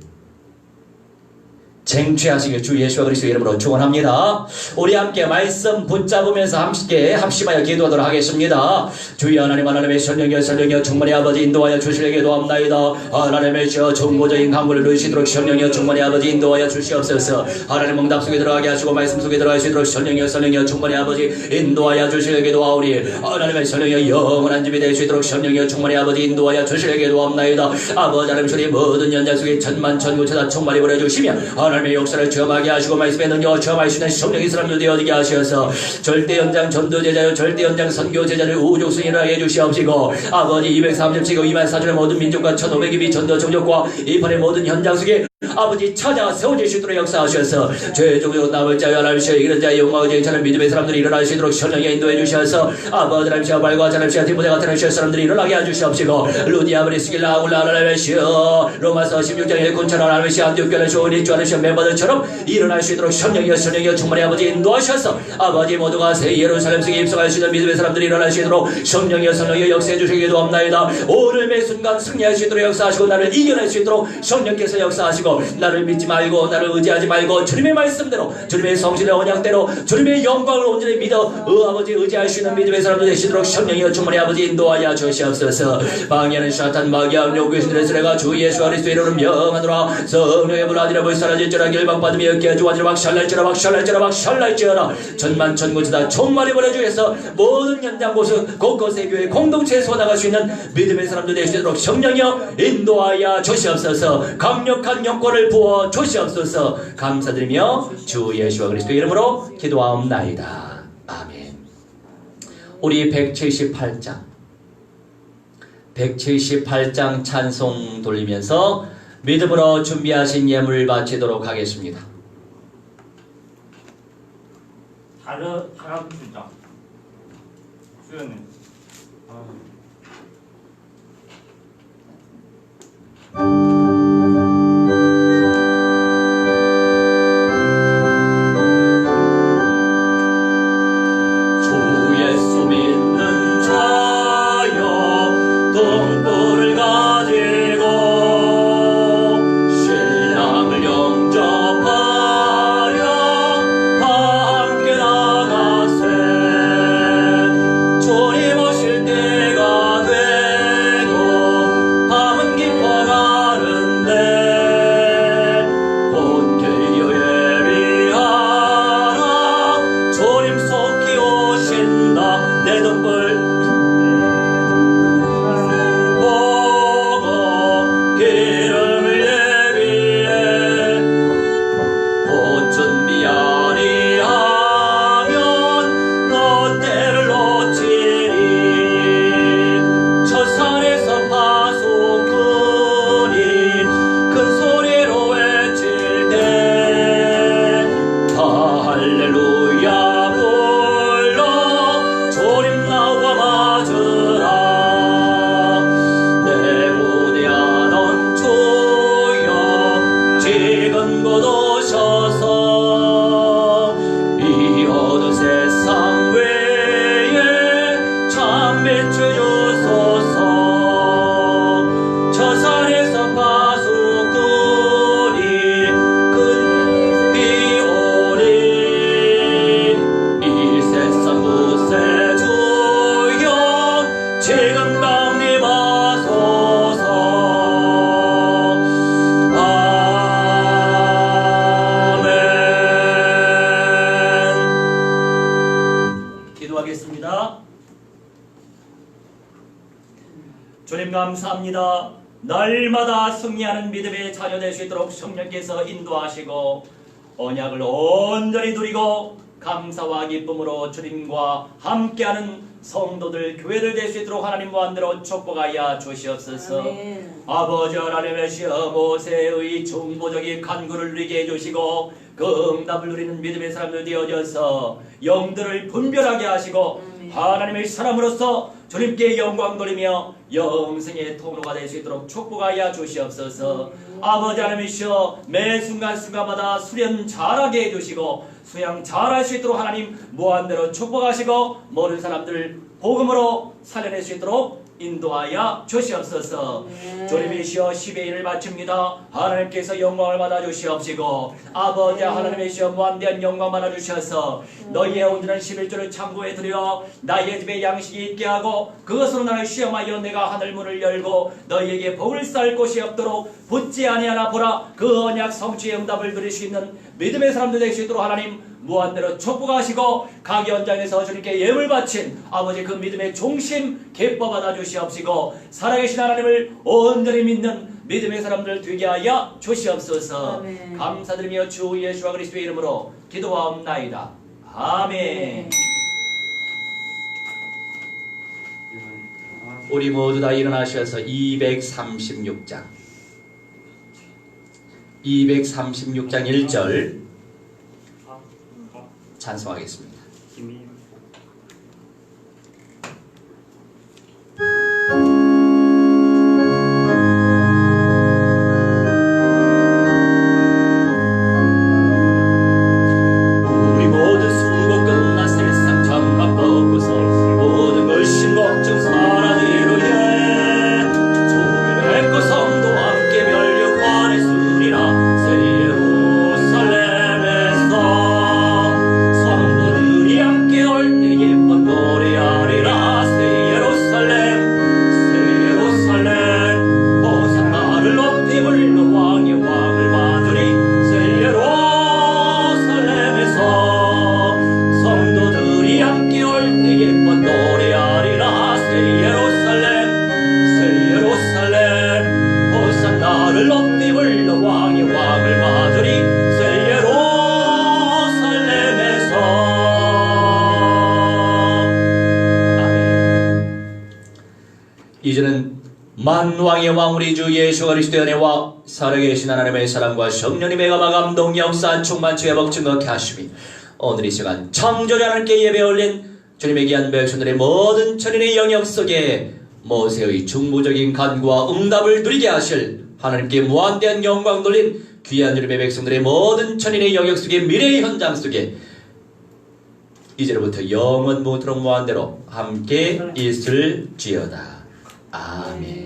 쟁취하시길 주 예수와 그리스도의 이름으로 축원합니다. 우리 함께 말씀 붙잡으면서 함께 합심하여 기도하도록 하겠습니다. 주여 하나님, 하나님의 성령이여 충만히 아버지 인도하여 주시려 기도합나이다. 하나님의 저 정보적인 강물을 누리시도록 성령이여 충만히 아버지 인도하여 주시옵소서. 하나님 응답 속에 들어가게 하시고 말씀 속에 들어갈 수 있도록 성령이여 충만히 아버지 인도하여 주시려 기도하오니 하나님의 성령이여 영원한 집이 될 수 있도록 성령이여 충만히 아버지 인도하여 주시려 기도합나이다. 아버지 하나님, 주의 모든 연장 속에 천만천구천사 충만히 보내주시며 하나님의 역사를 체험하게 하시고 말씀에 능력을 체험할 수 있는 성령의 사람들 되어지게 하셔서 절대 연장 전도제자요 절대 연장 선교제자를 우족승이라 해주시옵시고 아버지 230세기 2만 4천의 모든 민족과 1500이 전도 정족과 이판의 모든 현장 속에 아버지 찾아 세워질 수 있도록 역사하셔서 최종적으로 남을 자여 하나님시여 이기는 자의 영광을 제인차는 믿음의 사람들이 일어날 수 있도록 성령에 인도해 주셔서 아버지 하나님시여 발과 하나님시여 디모데 같은 하나님시여 사람들이 일어나게 해주시옵시고 루디아브리 스길라 아굴라 하나님시여 로마서 16장의 군처럼 하나님시여 안디옥교회 쇼니주 하나님시여 멤버들처럼 일어날 수 있도록 성령이여 충만히 아버지 인도하셔서 아버지 모두가 새 예루살렘 성에 입성할 수 있는 믿음의 사람들이 일어날 수 있도록 성령이여 역사해 주시기도 합나이다. 오늘 매 순간 승리할 수 있도록 역사하시고 나를 이겨낼 수 있도록 성령께서 역사하시고 나를 믿지 말고 나를 의지하지 말고 주님의 말씀대로 주님의 성실의 언약대로 주님의 영광을 온전히 믿어 아버지 의지할 수 있는 믿음의 사람들 되시도록 성령이여 충만히 아버지 인도하여 주시옵소서. 방해하는 사탄 마귀와 요귀신들의 쓰레가 주 예수와 그리스도의 이름으로 명하노라. 성령의 불아디라 벌 사라질지라 결박받으며 엮여 주와지라 박살날지어라 천만천군지다 총말이 보내주셔서 모든 현장 곳곳의 교회 공동체에 쏟아갈 수 있는 믿음의 사람들 되시도록 성령이여 인도하여 주시옵소서. 강력한 영권을 부어 주시옵소서. 감사드리며 주 예수와 그리스도의 이름으로 기도하옵나이다. 아멘. 우리 178장 찬송 돌리면서 믿음으로 준비하신 예물 바치도록 하겠습니다. 다른 주장 수연님. 주님 오실 때가 기도하겠습니다. 주님 감사합니다. 날마다 승리하는 믿음의 자녀 될 수 있도록 성령께서 인도하시고 언약을 온전히 누리고 감사와 기쁨으로 주님과 함께하는 성도들, 교회들 될 수 있도록 하나님 무한대로 축복하여 주시옵소서. 아멘. 아버지 하나님이시여 모세의 중보적인 간구를 누리게 해주시고 그 응답을 누리는 믿음의 사람들 되어져서 영들을 분별하게 하시고 아멘. 하나님의 사람으로서 주님께 영광 돌리며 영생의 통로가 될 수 있도록 축복하여 주시옵소서. 아버지 하나님이시여 매 순간순간마다 수련 잘하게 해주시고 수양 잘할 수 있도록 하나님 무한대로 축복하시고 모든 사람들 복음으로 살려낼 수 있도록 인도하여 주시옵소서. 주님이시여 10의 1을 바칩니다. 하나님께서 영광을 받아 주시옵시고 아버지 하나님이시여 무한대한 영광 받아 주셔서 너희의 온전한 11조를 창고에 들여 나의 집에 양식이 있게 하고 그것으로 나를 시험하여 내가 하늘 문을 열고 너희에게 복을 쌓을 곳이 없도록 붙지 아니하나 보라. 그 언약 성취의 응답을 누릴 수 있는 믿음의 사람들 될 수 있도록 하나님 무한대로 축복하시고 각 현장에서 주님께 예물 바친 아버지 그 믿음의 중심 기뻐 받아 주시옵시고 살아계신 하나님을 온전히 믿는 믿음의 사람들 되게 하여 주시옵소서. 아멘. 감사드리며 주 예수와 그리스도의 이름으로 기도하옵나이다. 아멘. 우리 모두 다 일어나셔서 236장 1절 찬송하겠습니다. 우리 모두 수고 끝나 세상 장막 벗고서 모든 걸 심걱정 사라지로예 주를 뵙고 성도와 함께 멸류관에 쓰리라 새 예루살렘에서 성도들이 함께 올 때 예쁜 노래하리라 새 예루살렘 호산나를 높이 불러 왕의 왕을 받으리 새 예루살렘에서 성도들이 함께 올 때 예쁜 노래하리라 새 예루살렘 호산나를 높이 불러 왕의 왕을 받으리 새 예루살렘에서. 아멘. 이제는 만왕의 왕 우리 주 예수 그리스도의 은혜와 살아계신 하나님의 사랑과 성령님의 감화 감동 역사 충만치 회복 증거케 하시며 오늘 이 시간 창조자 하나님께 예배 올린 주님의 귀한 백성들의 모든 천인의 영역 속에 모세의 중보적인 간구와 응답을 누리게 하실 하나님께 무한대한 영광 돌린 귀한 주님의 백성들의 모든 천인의 영역 속에 미래의 현장 속에 이제로부터 영원 무토록 무한대로 함께 있을지어다. 아멘.